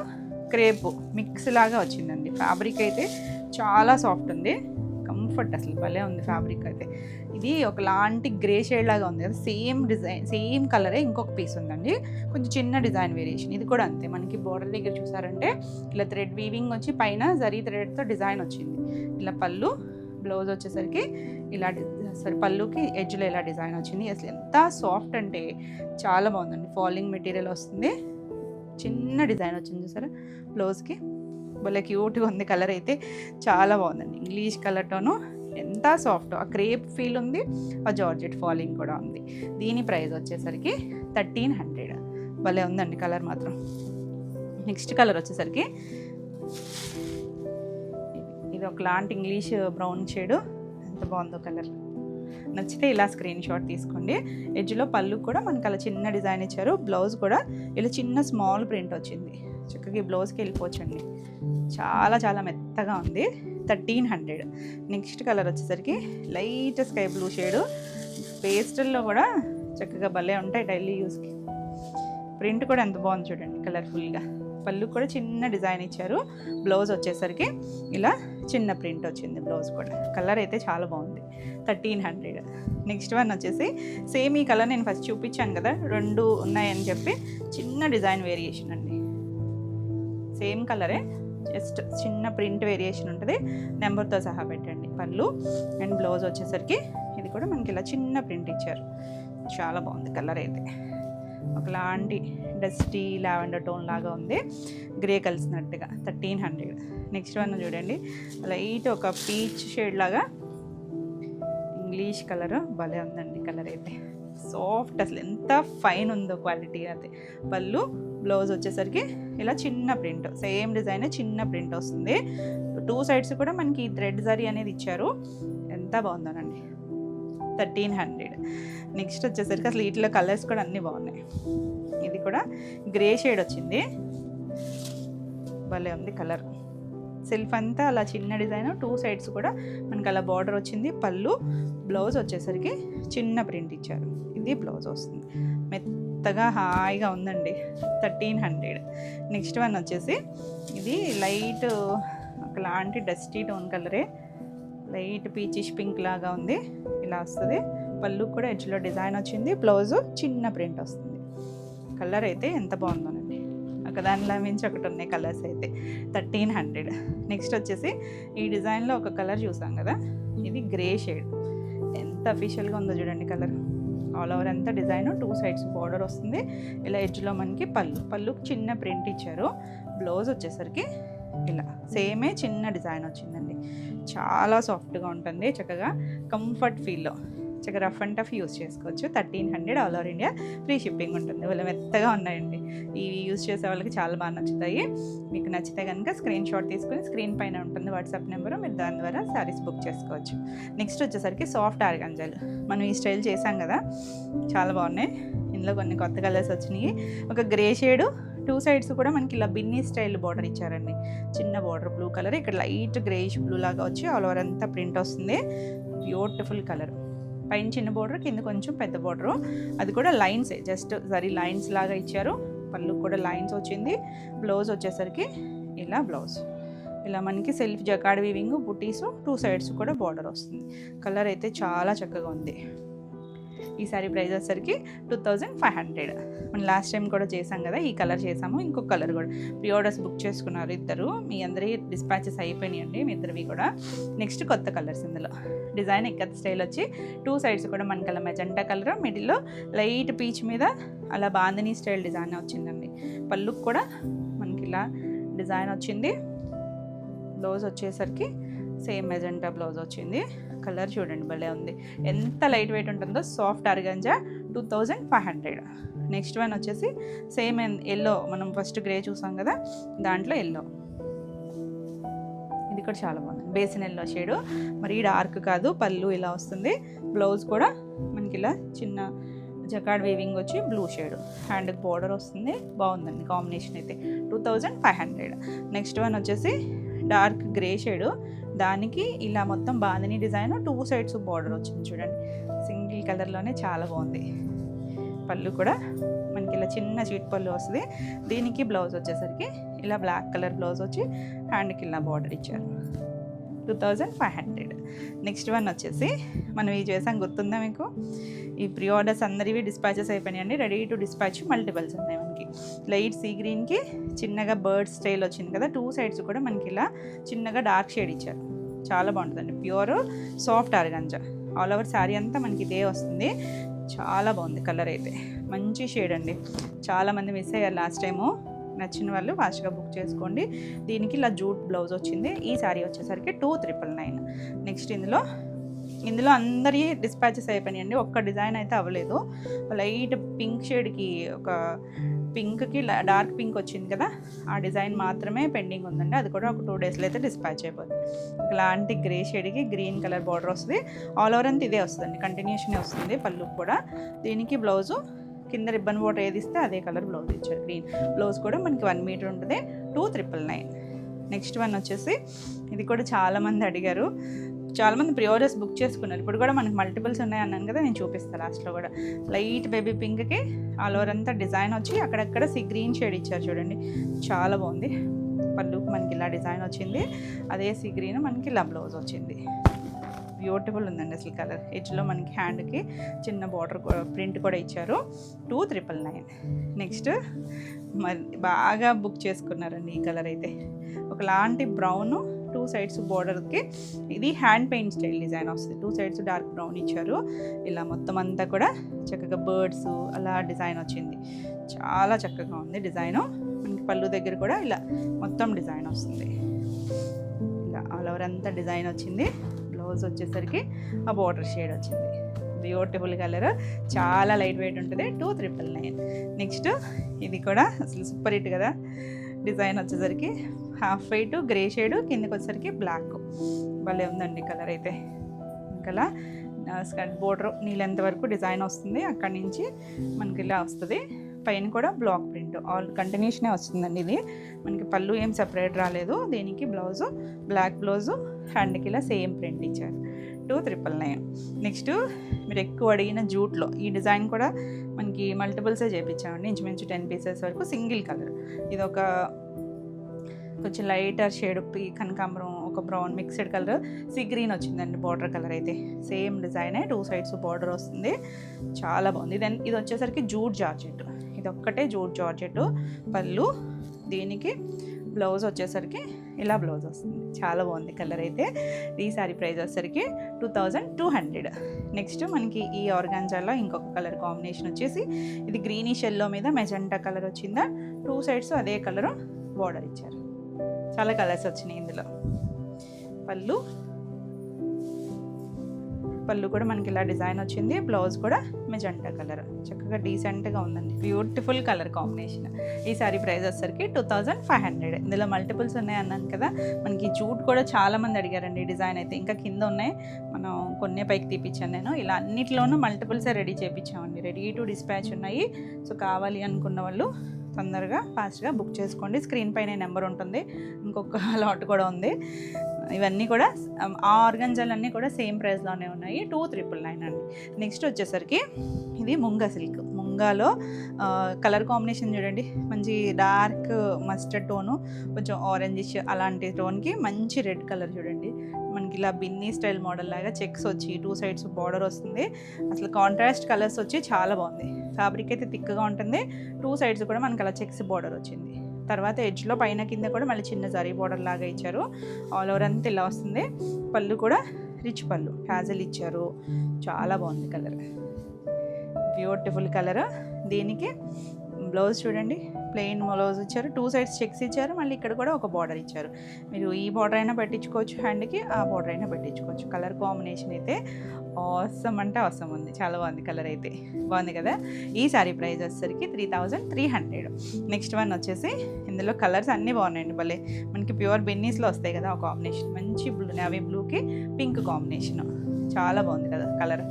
క్రేప్ మిక్స్ లాగా వచ్చిందండి. ఫ్యాబ్రిక్ అయితే చాలా సాఫ్ట్ ఉంది. కంఫర్ట్ అసలు భలే ఉంది ఫ్యాబ్రిక్ అయితే. ఇది ఒకలాంటి గ్రే షేడ్ లాగా ఉంది కదా, సేమ్ డిజైన్ సేమ్ కలరే ఇంకొక పీస్ ఉందండి. కొంచెం చిన్న డిజైన్ వేరియేషన్. ఇది కూడా అంతే. మనకి బోర్డర్ దగ్గర చూసారంటే ఇలా థ్రెడ్ వీవింగ్ వచ్చి పైన జరీ థ్రెడ్తో డిజైన్ వచ్చింది. ఇలా పళ్ళు, బ్లౌజ్ వచ్చేసరికి ఇలా పళ్ళుకి ఎడ్జ్లో ఇలా డిజైన్ వచ్చింది. అసలు ఎంత సాఫ్ట్ అంటే చాలా బాగుందండి. ఫాలింగ్ మెటీరియల్ వస్తుంది. చిన్న డిజైన్ వచ్చింది చూసారా బ్లౌజ్కి. భలే క్యూట్గా ఉంది. కలర్ అయితే చాలా బాగుందండి. ఇంగ్లీష్ కలర్తోనూ ఎంత సాఫ్ట్, ఆ క్రేప్ ఫీల్ ఉంది, ఆ జార్జెట్ ఫాలింగ్ కూడా ఉంది. దీని ప్రైస్ వచ్చేసరికి 1300. భలే ఉందండి కలర్ మాత్రం. నెక్స్ట్ కలర్ వచ్చేసరికి ఇది ఒకలాంటి ఇంగ్లీష్ బ్రౌన్ షేడు. ఎంత బాగుందో కలర్. నచ్చితే ఇలా స్క్రీన్ షాట్ తీసుకోండి. ఎడ్జ్లో పళ్ళు కూడా మనకు అలా చిన్న డిజైన్ ఇచ్చారు. బ్లౌజ్ కూడా ఇలా చిన్న స్మాల్ ప్రింట్ వచ్చింది. చక్కగా ఈ బ్లౌజ్కి వెళ్ళిపోవచ్చండి. చాలా చాలా మెత్తగా ఉంది. 1300. నెక్స్ట్ కలర్ వచ్చేసరికి లైట్ స్కై బ్లూ షేడు. పేస్టల్లో కూడా చక్కగా భలే ఉంటాయి డైలీ యూస్కి. ప్రింట్ కూడా ఎంత బాగుంది చూడండి, కలర్ఫుల్గా. పళ్ళు కూడా చిన్న డిజైన్ ఇచ్చారు. బ్లౌజ్ వచ్చేసరికి ఇలా చిన్న ప్రింట్ వచ్చింది. బ్లౌజ్ కూడా కలర్ అయితే చాలా బాగుంది. 1300. నెక్స్ట్ వన్ వచ్చేసి సేమ్ ఈ కలర్ నేను ఫస్ట్ చూపించాను కదా, 2 ఉన్నాయని చెప్పి చిన్న డిజైన్ వేరియేషన్ అండి. సేమ్ కలరే, జస్ట్ చిన్న ప్రింట్ వేరియేషన్ ఉంటుంది. నెంబర్తో సహా పెట్టండి. పళ్ళు అండ్ బ్లౌజ్ వచ్చేసరికి ఇది కూడా మనకి ఇలా చిన్న ప్రింట్ ఇచ్చారు. చాలా బాగుంది కలర్ అయితే. ఒకలాంటి డస్టీ లావెండర్ టోన్ లాగా ఉంది, గ్రే కలిసినట్టుగా. 1300. నెక్స్ట్ వన్ చూడండి, లైట్ ఒక పీచ్ షేడ్ లాగా ఇంగ్లీష్ కలర్. భలే ఉందండి కలర్ అయితే. సాఫ్ట్, అసలు ఎంత ఫైన్ ఉందో క్వాలిటీ అయితే. పళ్ళు, బ్లౌజ్ వచ్చేసరికి ఇలా చిన్న ప్రింట్, సేమ్ డిజైన్ చిన్న ప్రింట్ వస్తుంది. 2 సైడ్స్ కూడా మనకి థ్రెడ్ జరీ అనేది ఇచ్చారు. ఎంత బాగుందోనండి. 1300. నెక్స్ట్ వచ్చేసరికి అసలు వీటిలో కలర్స్ కూడా అన్నీ బాగున్నాయి. ఇది కూడా గ్రే షేడ్ వచ్చింది, భలే ఉంది కలర్. సెల్ఫ్ అంతా అలా చిన్న డిజైన్, 2 సైడ్స్ కూడా మనకి అలా బార్డర్ వచ్చింది. పళ్ళు, బ్లౌజ్ వచ్చేసరికి చిన్న ప్రింట్ ఇచ్చారు. ఇది బ్లౌజ్ వస్తుంది. మెత్తగా హాయిగా ఉందండి. 1300. నెక్స్ట్ వన్ వచ్చేసి ఇది లైట్ ఒకలాంటి డస్టీ టోన్ కలరే, లైట్ పీచిష్ పింక్ లాగా ఉంది. ఇలా వస్తుంది. పళ్ళు కూడా ఎడ్జ్లో డిజైన్ వచ్చింది. బ్లౌజ్ చిన్న ప్రింట్ వస్తుంది. కలర్ అయితే ఎంత బాగుందోనండి. ఒకదానిలా మించి ఒకటి ఉన్నాయి కలర్స్ అయితే. 1300. నెక్స్ట్ వచ్చేసి ఈ డిజైన్లో ఒక కలర్ చూసాం కదా, ఇది గ్రే షేడ్. ఎంత అఫీషియల్గా ఉందో చూడండి కలర్. ఆల్ ఓవర్ అంతా డిజైన్, 2 సైడ్స్ బార్డర్ వస్తుంది. ఇలా ఎడ్జ్లో మనకి పళ్ళుకి చిన్న ప్రింట్ ఇచ్చారు. బ్లౌజ్ వచ్చేసరికి ఇలా సేమే చిన్న డిజైన్ వచ్చిందండి. చాలా సాఫ్ట్గా ఉంటుంది, చక్కగా కంఫర్ట్ ఫీల్లో, చక్కగా రఫ్ అండ్ టఫ్ యూస్ చేసుకోవచ్చు. 1300 all over India, free shipping ఉంటుంది. వాళ్ళ మెత్తగా ఉన్నాయండి. ఇవి యూస్ చేసే వాళ్ళకి చాలా బాగా నచ్చుతాయి. మీకు నచ్చితే కనుక స్క్రీన్ షాట్ తీసుకుని స్క్రీన్ పైన ఉంటుంది వాట్సాప్ నెంబరు, మీరు దాని ద్వారా శారీస్ బుక్ చేసుకోవచ్చు. నెక్స్ట్ వచ్చేసరికి సాఫ్ట్ ఆర్గాంజాలు. మనం ఈ స్టైల్ చేసాం కదా, చాలా బాగున్నాయి. ఇందులో కొన్ని కొత్త కలర్స్ వచ్చినాయి. ఒక గ్రే షేడు, 2 సైడ్స్ కూడా మనకి ఇలా బిన్నీ స్టైల్ బార్డర్ ఇచ్చారండి. చిన్న బార్డర్ బ్లూ కలర్, ఇక్కడ లైట్ గ్రేష్ బ్లూ లాగా వచ్చి ఆల్ ఓవర్ అంతా ప్రింట్ వస్తుంది. Beautiful colour. పైన చిన్న బార్డర్, కింద కొంచెం పెద్ద బార్డరు. అది కూడా లైన్సే, జస్ట్ జరీ లైన్స్ లాగా ఇచ్చారు. పళ్ళు కూడా లైన్స్ వచ్చింది. బ్లౌజ్ వచ్చేసరికి ఇలా బ్లౌజ్, ఇలా మనకి self jacquard weaving, booties, 2 sides కూడా బార్డర్ వస్తుంది. కలర్ అయితే చాలా చక్కగా ఉంది. ఈ సారీ ప్రైస్ వచ్చేసరికి 2500. మనం లాస్ట్ టైం కూడా చేసాం కదా, ఈ కలర్ చేసాము. ఇంకొక కలర్ కూడా ప్రీ ఆర్డర్స్ బుక్ చేసుకున్నారు ఇద్దరు. మీ అందరి డిస్పాచెస్ అయిపోయినాయండి, మీ ఇద్దరివి కూడా. నెక్స్ట్ కొత్త కలర్స్. ఇందులో డిజైన్ ఎక్కత్ స్టైల్ వచ్చి 2 సైడ్స్ కూడా మనకి అలా మెజెంటా కలర్, మిడిల్లో లైట్ పీచ్ మీద అలా బాందినీ స్టైల్ డిజైన్ వచ్చిందండి. పళ్ళుకి కూడా మనకి ఇలా డిజైన్ వచ్చింది. బ్లౌజ్ వచ్చేసరికి సేమ్ మెజెంటా బ్లౌజ్ వచ్చింది. కలర్ చూడండి భలే ఉంది. ఎంత లైట్ వెయిట్ ఉంటుందో. Soft organza, 2500. నెక్స్ట్ వన్ వచ్చేసి సేమ్ ఎల్లో, మనం ఫస్ట్ గ్రే చూసాం కదా, దాంట్లో ఎల్లో. ఇది కూడా చాలా బాగుంది. బేసిన్ ఎల్లో షేడు, మరి డార్క్ కాదు. పళ్ళు ఇలా వస్తుంది. బ్లౌజ్ కూడా మనకి ఇలా చిన్న జకార్డ్ వీవింగ్ వచ్చి బ్లూ షేడ్, హ్యాండ్కి బార్డర్ వస్తుంది. బాగుందండి కాంబినేషన్ అయితే. 2500. నెక్స్ట్ వన్ వచ్చేసి డార్క్ గ్రే షేడు, దానికి ఇలా మొత్తం బాందినీ డిజైన్, 2 సైడ్స్ బార్డర్ వచ్చింది చూడండి. సింగిల్ కలర్లోనే చాలా బాగుంది. పళ్ళు కూడా మనకి ఇలా చిన్న చీట్ పళ్ళు వస్తుంది. దీనికి బ్లౌజ్ వచ్చేసరికి ఇలా బ్లాక్ కలర్ బ్లౌజ్ వచ్చి హ్యాండ్కి ఇలా బార్డర్ ఇచ్చారు. 2500. నెక్స్ట్ వన్ వచ్చేసి మనం ఇవి చేసాం, గుర్తుందా మీకు? ఈ ప్రీ ఆర్డర్స్ అందరివి డిస్పాచెస్ అయిపోయినాయండి. రెడీ టు డిస్పాచ్ మల్టిపుల్స్ ఉన్నాయి మనకి. లైట్ సీ గ్రీన్కి చిన్నగా బర్డ్ స్టైల్ వచ్చింది కదా, 2 సైడ్స్ కూడా మనకి ఇలా చిన్నగా డార్క్ షేడ్ ఇచ్చారు. చాలా బాగుంటుందండి. Pure soft organza. All over sari అంతా మనకి ఇదే వస్తుంది. చాలా బాగుంది కలర్ అయితే. మంచి షేడ్ అండి. చాలామంది మిస్ అయ్యారు లాస్ట్ టైము. నచ్చిన వాళ్ళు ఫాస్ట్గా బుక్ చేసుకోండి. దీనికి ఇలా జూట్ బ్లౌజ్ వచ్చింది. ఈ శారీ వచ్చేసరికి 2999. నెక్స్ట్ ఇందులో అందరి డిస్పాచెస్ అయిపోయినాయండి. ఒక్క డిజైన్ అయితే అవ్వలేదు. లైట్ పింక్ షేడ్కి, ఒక పింక్కి డార్క్ పింక్ వచ్చింది కదా, ఆ డిజైన్ మాత్రమే పెండింగ్ ఉందండి. అది కూడా ఒక 2 డేస్లో అయితే డిస్పాచ్ అయిపోతుంది. ఇలాంటి గ్రే షేడ్కి గ్రీన్ కలర్ బార్డర్ వస్తుంది. ఆల్ ఓవర్ అంతా ఇదే వస్తుందండి, కంటిన్యూషనే వస్తుంది. పళ్ళు కూడా దీనికి బ్లౌజు కింద రిబ్బన్ బార్డర్ ఏది ఇస్తే అదే కలర్ బ్లౌజ్ ఇచ్చారు. గ్రీన్ బ్లౌజ్ కూడా మనకి 1 మీటర్ ఉంటుంది. 2999. నెక్స్ట్ వన్ వచ్చేసి ఇది కూడా చాలామంది అడిగారు, చాలామంది ప్రీ ఆర్డర్స్ బుక్ చేసుకున్నారు. ఇప్పుడు కూడా మనకి మల్టిపుల్స్ ఉన్నాయి అన్నాను కదా, నేను చూపిస్తాను లాస్ట్లో కూడా. లైట్ బేబీ పింక్కి ఆల్ ఓవర్ అంతా డిజైన్ వచ్చి అక్కడక్కడ గ్రీన్ షేడ్ ఇచ్చారు చూడండి. చాలా బాగుంది. పళ్ళుకి మనకి ఇలా డిజైన్ వచ్చింది. అదే సీ గ్రీన్ మనకి ఇలా బ్లౌజ్ వచ్చింది. బ్యూటిఫుల్ ఉందండి అసలు కలర్. ఎడ్జ్లో మనకి హ్యాండ్కి చిన్న బార్డర్ ప్రింట్ కూడా ఇచ్చారు. 2999. నెక్స్ట్ మరి బాగా బుక్ చేసుకున్నారండి ఈ కలర్ అయితే. ఒకలాంటి బ్రౌను, 2 సైడ్స్ బోర్డర్కి ఇది హ్యాండ్ పెయింట్ స్టైల్ డిజైన్ వస్తుంది. 2 సైడ్స్ డార్క్ బ్రౌన్ ఇచ్చారు. ఇలా మొత్తం అంతా కూడా చక్కగా బర్డ్స్ అలా డిజైన్ వచ్చింది. చాలా చక్కగా ఉంది డిజైను. మనకి పళ్ళు దగ్గర కూడా ఇలా మొత్తం డిజైన్ వస్తుంది. ఇలా ఆల్ ఓవర్ అంతా డిజైన్ వచ్చింది. బ్లౌజ్ వచ్చేసరికి ఆ బోర్డర్ షేడ్ వచ్చింది. బ్యూటిఫుల్ కలర్, చాలా లైట్ వెయిట్ ఉంటుంది. 2,999. నెక్స్ట్ ఇది కూడా అసలు సూపర్ హిట్ కదా. డిజైన్ వచ్చేసరికి హాఫ్ వైట్ గ్రే షేడ్, కిందకి వచ్చేసరికి బ్లాక్. భలే ఉందండి కలర్ అయితే. ఇంకా స్కర్ట్ బోర్డర్ నీళ్ళెంత వరకు డిజైన్ వస్తుంది. అక్కడి నుంచి మనకి ఇలా వస్తుంది. పైన కూడా బ్లాక్ ప్రింట్ ఆల్ కంటిన్యూషనే వస్తుందండి. ఇది మనకి పళ్ళు ఏం సెపరేట్ రాలేదు. దీనికి బ్లౌజు బ్లాక్ బ్లౌజు, హ్యాండ్కి ఇలా సేమ్ ప్రింట్ ఇచ్చారు. 2,999. నెక్స్ట్ మీరు ఎక్కువ అడిగిన జూట్లో ఈ డిజైన్ కూడా మనకి మల్టిపుల్సే చేయించామండి. ఇంచుమించు 10 పీసెస్ వరకు సింగిల్ కలర్. ఇది ఒక కొంచెం లైటర్ షేడ్ కనకాంబరం, ఒక brown mixed colour, sea green వచ్చిందండి బార్డర్ కలర్ అయితే. సేమ్ డిజైనే 2 సైడ్స్ బార్డర్ వస్తుంది. చాలా బాగుంది. ఇది వచ్చేసరికి జూట్ జార్జెట్. ఇది ఒక్కటే జూట్ జార్జెట్ పళ్ళు. దీనికి బ్లౌజ్ వచ్చేసరికి ఇలా బ్లౌజ్ వస్తుంది. చాలా బాగుంది కలర్ అయితే. ఈ సారీ ప్రైస్ వచ్చేసరికి 2,200. నెక్స్ట్ మనకి ఈ ఆర్గాంజాలో ఇంకొక కలర్ కాంబినేషన్ వచ్చేసి ఇది గ్రీనిష్ ఎల్లో మీద మెజెంటా కలర్ వచ్చిందా. 2 సైడ్స్ అదే కలరు బార్డర్ ఇచ్చారు. చాలా కలర్స్ వచ్చినాయి ఇందులో. పళ్ళు కూడా మనకి ఇలా డిజైన్ వచ్చింది. బ్లౌజ్ కూడా మెజెంటా కలర్, చక్కగా డీసెంట్గా ఉందండి. Beautiful colour combination. ఈ సారీ ప్రైస్ వచ్చేసరికి 2,500. ఇందులో మల్టిపుల్స్ ఉన్నాయి అన్నాను కదా. మనకి జూట్ కూడా చాలామంది అడిగారండి డిజైన్ అయితే. ఇంకా కింద ఉన్నాయి, మనం కొన్ని పైకి తీపిచ్చాను నేను. ఇలా అన్నిట్లోనూ మల్టిపుల్సే రెడీ చేయించామండి. రెడీ టు డిస్పాచ్ ఉన్నాయి. సో కావాలి అనుకున్న వాళ్ళు తొందరగా ఫాస్ట్గా బుక్ చేసుకోండి. స్క్రీన్ పైన నెంబర్ ఉంటుంది. ఇంకొక లాట్ కూడా ఉంది. ఇవన్నీ కూడా ఆ ఆర్గంజాలన్నీ కూడా సేమ్ ప్రైస్లోనే ఉన్నాయి. 2,999 అండి. నెక్స్ట్ వచ్చేసరికి ఇది ముంగా సిల్క్. ముంగాలో కలర్ కాంబినేషన్ చూడండి. మంచి డార్క్ మస్టర్డ్ టోను, కొంచెం ఆరెంజిష్ అలాంటి టోన్కి మంచి రెడ్ కలర్ చూడండి. మనకి ఇలా బిన్నీ స్టైల్ మోడల్ లాగా చెక్స్ వచ్చి 2 సైడ్స్ బార్డర్ వస్తుంది. అసలు కాంట్రాస్ట్ కలర్స్ వచ్చి చాలా బాగుంది. ఫ్యాబ్రిక్ అయితే థిక్గా ఉంటుంది. 2 సైడ్స్ కూడా మనకి అలా చెక్స్ బార్డర్ వచ్చింది. తర్వాత ఎడ్జ్లో పైన కింద కూడా మళ్ళీ చిన్న జరీ బార్డర్ లాగా ఇచ్చారు. ఆల్ ఓవర్ అంతా ఇలా వస్తుంది. పళ్ళు కూడా రిచ్ పళ్ళు, టాజల్ ఇచ్చారు. చాలా బాగుంది కలర్, బ్యూటిఫుల్ కలర్. దీనికి బ్లౌజ్ చూడండి, ప్లెయిన్ బ్లౌజ్ ఇచ్చారు. 2 సైడ్స్ చెక్స్ ఇచ్చారు. మళ్ళీ ఇక్కడ కూడా ఒక బార్డర్ ఇచ్చారు. మీరు ఈ బార్డర్ అయినా పెట్టించుకోవచ్చు, హ్యాండ్కి ఆ బార్డర్ అయినా పెట్టించుకోవచ్చు. కలర్ కాంబినేషన్ అయితే ఆసమ్ అంటే ఆసమ్ ఉంది. చాలా బాగుంది కలర్ అయితే. బాగుంది కదా. ఈ సారీ ప్రైస్ వచ్చేసరికి 3,300. నెక్స్ట్ వన్ వచ్చేసి ఇందులో కలర్స్ అన్నీ బాగున్నాయండి. భలే మనకి ప్యూర్ బెన్నీస్లో వస్తాయి కదా. ఆ కాంబినేషన్ మంచి బ్లూ, నేవీ బ్లూకి పింక్ కాంబినేషన్. చాలా బాగుంది కదా కలర్.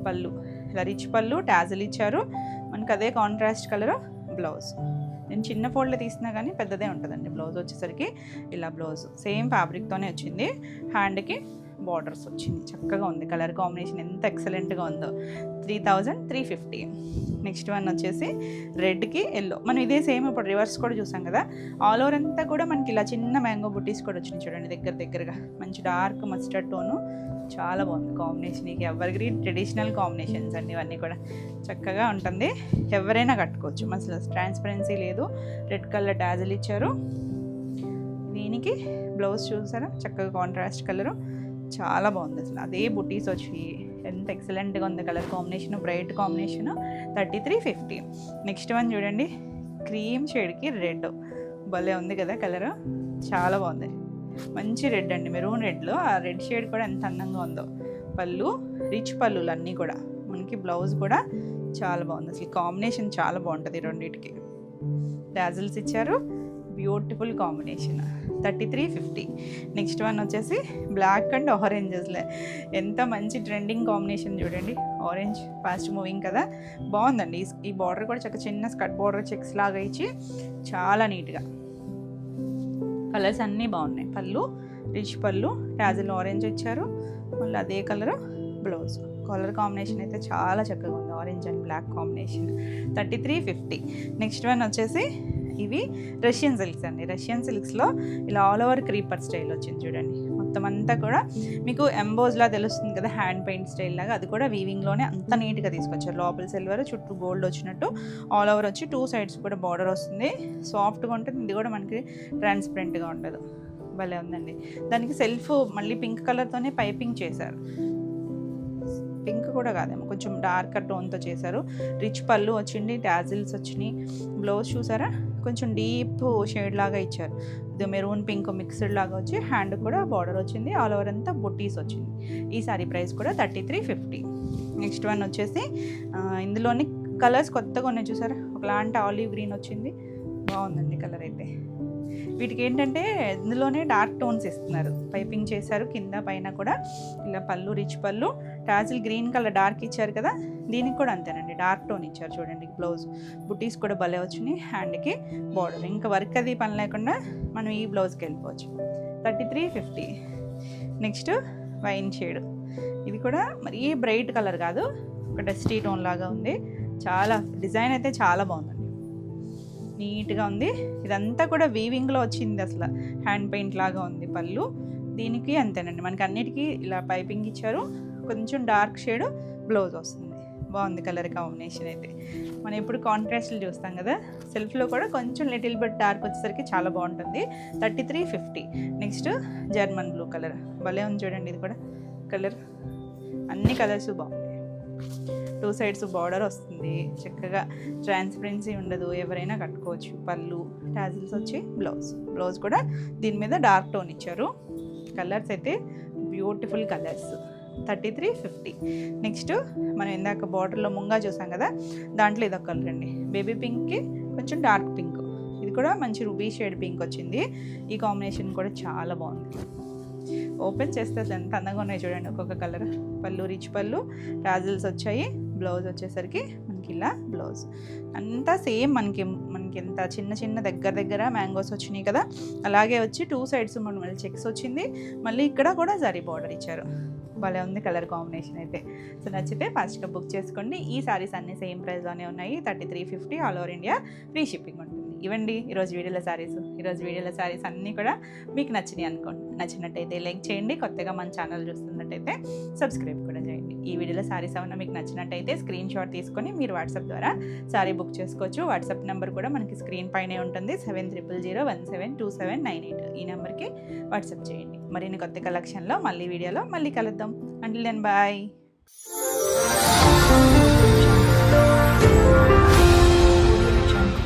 పళ్ళు ఇలా రిచ్ పళ్ళు, టాజల్ ఇచ్చారు. మనకి అదే కాంట్రాస్ట్ కలర్ బ్లౌజ్. నేను చిన్న ఫోల్డ్లో తీసినా కానీ పెద్దదే ఉంటుందండి. బ్లౌజ్ వచ్చేసరికి ఇలా బ్లౌజ్ సేమ్ ఫ్యాబ్రిక్తోనే వచ్చింది. హ్యాండ్కి బార్డర్స్ వచ్చింది. చక్కగా ఉంది కలర్ కాంబినేషన్, ఎంత ఎక్సలెంట్గా ఉందో. 3,350. నెక్స్ట్ వన్ వచ్చేసి రెడ్కి ఎల్లో. మనం ఇదే సేమ్ ఇప్పుడు రివర్స్ కూడా చూసాం కదా. ఆల్ ఓవర్ అంతా కూడా మనకి ఇలా చిన్న మ్యాంగో బుట్టీస్ కూడా వచ్చినాయి చూడండి. దగ్గరగా మంచి డార్క్ మస్టర్డ్ టోను. చాలా బాగుంది కాంబినేషన్. ఇక ఎవరిగ్రీన్ ట్రెడిషనల్ కాంబినేషన్స్ అండి ఇవన్నీ కూడా. చక్కగా ఉంటుంది, ఎవరైనా కట్టుకోవచ్చు. అసలు ట్రాన్స్పరెన్సీ లేదు. రెడ్ కలర్ టాజల్ ఇచ్చారు. దీనికి బ్లౌజ్ చూసారా, చక్కగా కాంట్రాస్ట్ కలరు. చాలా బాగుంది అసలు. అదే బుటీస్ వచ్చి ఎంత ఎక్సలెంట్గా ఉంది colour combination, bright combination. 3,350. Next one చూడండి, క్రీమ్ షేడ్కి రెడ్. భలే ఉంది కదా కలర్, చాలా బాగుంది. మంచి రెడ్ అండి, మెరూన్ రెడ్లో. ఆ రెడ్ షేడ్ కూడా ఎంత అందంగా ఉందో. పళ్ళు రిచ్ పళ్ళులు అన్నీ కూడా. మనకి బ్లౌజ్ కూడా చాలా బాగుంది. అసలు కాంబినేషన్ చాలా బాగుంటుంది రెండింటికి. టాజిల్స్ ఇచ్చారు. Beautiful combination. 3,350. నెక్స్ట్ వన్ వచ్చేసి బ్లాక్ అండ్ ఆరెంజెస్లే. ఎంత మంచి ట్రెండింగ్ కాంబినేషన్ చూడండి. ఆరెంజ్ ఫాస్ట్ మూవింగ్ కదా, బాగుందండి. ఈ బార్డర్ కూడా చక్క చిన్న స్కర్ట్ బార్డర్ చెక్స్ లాగా ఇచ్చి చాలా నీట్గా. కలర్స్ అన్నీ బాగున్నాయి. పళ్ళు రిచ్ పళ్ళు, టాజిల్ ఆరెంజ్ ఇచ్చారు. మళ్ళీ అదే కలర్ బ్లౌజ్. కలర్ కాంబినేషన్ అయితే చాలా చక్కగా ఉంది. Orange and black combination. 3,350. Next one వచ్చేసి ఇవి రష్యన్ సిల్క్స్ అండి. రష్యన్ సిల్క్స్లో ఇలా ఆల్ ఓవర్ క్రీపర్ స్టైల్ వచ్చింది చూడండి. మొత్తం అంతా కూడా మీకు ఎంబోజ్లా తెలుస్తుంది కదా, హ్యాండ్ పెయింట్ స్టైల్ లాగా. అది కూడా వీవింగ్లోనే అంత నీట్గా తీసుకొచ్చారు. లోపల సిల్వర్, చుట్టూ గోల్డ్ వచ్చినట్టు ఆల్ ఓవర్ వచ్చి 2 సైడ్స్ కూడా బార్డర్ వస్తుంది. సాఫ్ట్గా ఉంటుంది. ఇది కూడా మనకి ట్రాన్స్పరెంట్గా ఉండదు. భలే ఉందండి. దానికి సెల్ఫ్ మళ్ళీ పింక్ కలర్తోనే పైపింగ్ చేశారు. పింక్ కూడా కాదేమో, కొంచెం డార్కర్ టోన్తో చేశారు. రిచ్ పళ్ళు వచ్చింది, టాజిల్స్ వచ్చినాయి. బ్లౌజ్ చూసారా, కొంచెం డీప్ షేడ్ లాగా ఇచ్చారు. ఇది మెరూన్ పింక్ మిక్స్డ్ లాగా వచ్చి హ్యాండ్ కూడా బార్డర్ వచ్చింది. ఆల్ ఓవర్ అంతా బుట్టీస్ వచ్చింది. ఈ సారీ ప్రైస్ కూడా 3350. నెక్స్ట్ వన్ వచ్చేసి ఇందులోని కలర్స్ కొత్తగా ఉన్నాయి చూసారా, ఒకలాంటి ఆలివ్ గ్రీన్ వచ్చింది. బాగుందండి కలర్ అయితే. వీటికి ఏంటంటే ఇందులోనే డార్క్ టోన్స్ ఇస్తున్నారు, పైపింగ్ చేశారు కింద పైన కూడా. ఇలా పళ్ళు రిచ్ పళ్ళు, టాజిల్ గ్రీన్ కలర్ డార్క్ ఇచ్చారు కదా, దీనికి కూడా అంతేనండి డార్క్ టోన్ ఇచ్చారు. చూడండి బ్లౌజ్ బుటీస్ కూడా భలే వచ్చినాయి. హ్యాండ్కి బార్డర్, ఇంకా వర్క్ అది పని లేకుండా మనం ఈ బ్లౌజ్కి వెళ్ళిపోవచ్చు. 3350. నెక్స్ట్ వైన్ షేడ్, ఇది కూడా మరీ బ్రైట్ కలర్ కాదు, ఒక డస్టీ టోన్ లాగా ఉంది. చాలా డిజైన్ అయితే చాలా బాగుందండి, నీట్గా ఉంది. ఇదంతా కూడా వీవింగ్లో వచ్చింది, అసలు హ్యాండ్ పెయింట్ లాగా ఉంది పళ్ళు. దీనికి అంతేనండి, మనకి అన్నిటికీ ఇలా పైపింగ్ ఇచ్చారు. కొంచెం డార్క్ షేడ్ బ్లౌజ్ వస్తుంది. బాగుంది కలర్ కాంబినేషన్ అయితే. మనం ఎప్పుడు కాంట్రాస్ట్లు చూస్తాం కదా, సెల్ఫ్లో కూడా కొంచెం లిటిల్ బిట్ డార్క్ వచ్చేసరికి చాలా బాగుంటుంది. 3350. నెక్స్ట్ జర్మన్ బ్లూ కలర్, భలే ఉంది చూడండి. ఇది కూడా కలర్, అన్ని కలర్స్ బాగుంది. 2 సైడ్స్ బార్డర్ వస్తుంది, చక్కగా ట్రాన్స్పరెన్సీ ఉండదు, ఎవరైనా కట్టుకోవచ్చు. పళ్ళు టాజిల్స్ వచ్చి బ్లౌజ్ కూడా దీని మీద డార్క్ టోన్ ఇచ్చారు. కలర్స్ అయితే బ్యూటిఫుల్ కలర్స్. 3350. నెక్స్ట్ మనం ఇందాక బార్డర్లో ముంగా చూసాం కదా, దాంట్లో ఇదొక కలర్ అండి, బేబీ పింక్కి కొంచెం డార్క్ పింక్. ఇది కూడా మంచి రూబీ షేడ్ పింక్ వచ్చింది. ఈ కాంబినేషన్ కూడా చాలా బాగుంది. ఓపెన్ చేస్తే అసలు ఎంత అందంగా ఉన్నాయి చూడండి. ఒక్కొక్క కలర్, పళ్ళు రిచ్ పళ్ళు, టాజిల్స్ వచ్చాయి. బ్లౌజ్ వచ్చేసరికి మనకి ఇలా బ్లౌజ్ అంతా సేమ్, మనకి ఎంత చిన్న దగ్గర మ్యాంగోస్ వచ్చినాయి కదా, అలాగే వచ్చి 2 సైడ్స్ మళ్ళీ చెక్స్ వచ్చింది. మళ్ళీ ఇక్కడ కూడా జరీ బార్డర్ ఇచ్చారు. భలే ఉంది కలర్ కాంబినేషన్ అయితే. సో నచ్చితే ఫాస్ట్గా బుక్ చేసుకోండి. ఈ సారీస్ అన్నీ సేమ్ ప్రైస్లోనే ఉన్నాయి. 3350. All over India free shipping ఉంటుంది. ఇవ్వండి ఈరోజు వీడియోలో సారీస్ అన్నీ కూడా మీకు నచ్చినాయి అనుకోండి. నచ్చినట్టయితే లైక్ చేయండి. కొత్తగా మన ఛానల్ చూస్తున్నట్టయితే సబ్స్క్రైబ్ కూడా చేయండి. ఈ వీడియోలో సారీస్ ఏమన్నా మీకు నచ్చినట్టయితే స్క్రీన్ షాట్ తీసుకొని మీరు వాట్సాప్ ద్వారా సారీ బుక్ చేసుకోవచ్చు. వాట్సాప్ నెంబర్ కూడా మనకి స్క్రీన్ పైనే ఉంటుంది, 7000172798. ఈ నెంబర్కి వాట్సాప్ చేయండి. మరిన్ని కొత్త కలెక్షన్లో వీడియోలో మళ్ళీ కలుద్దాం. Until then bye.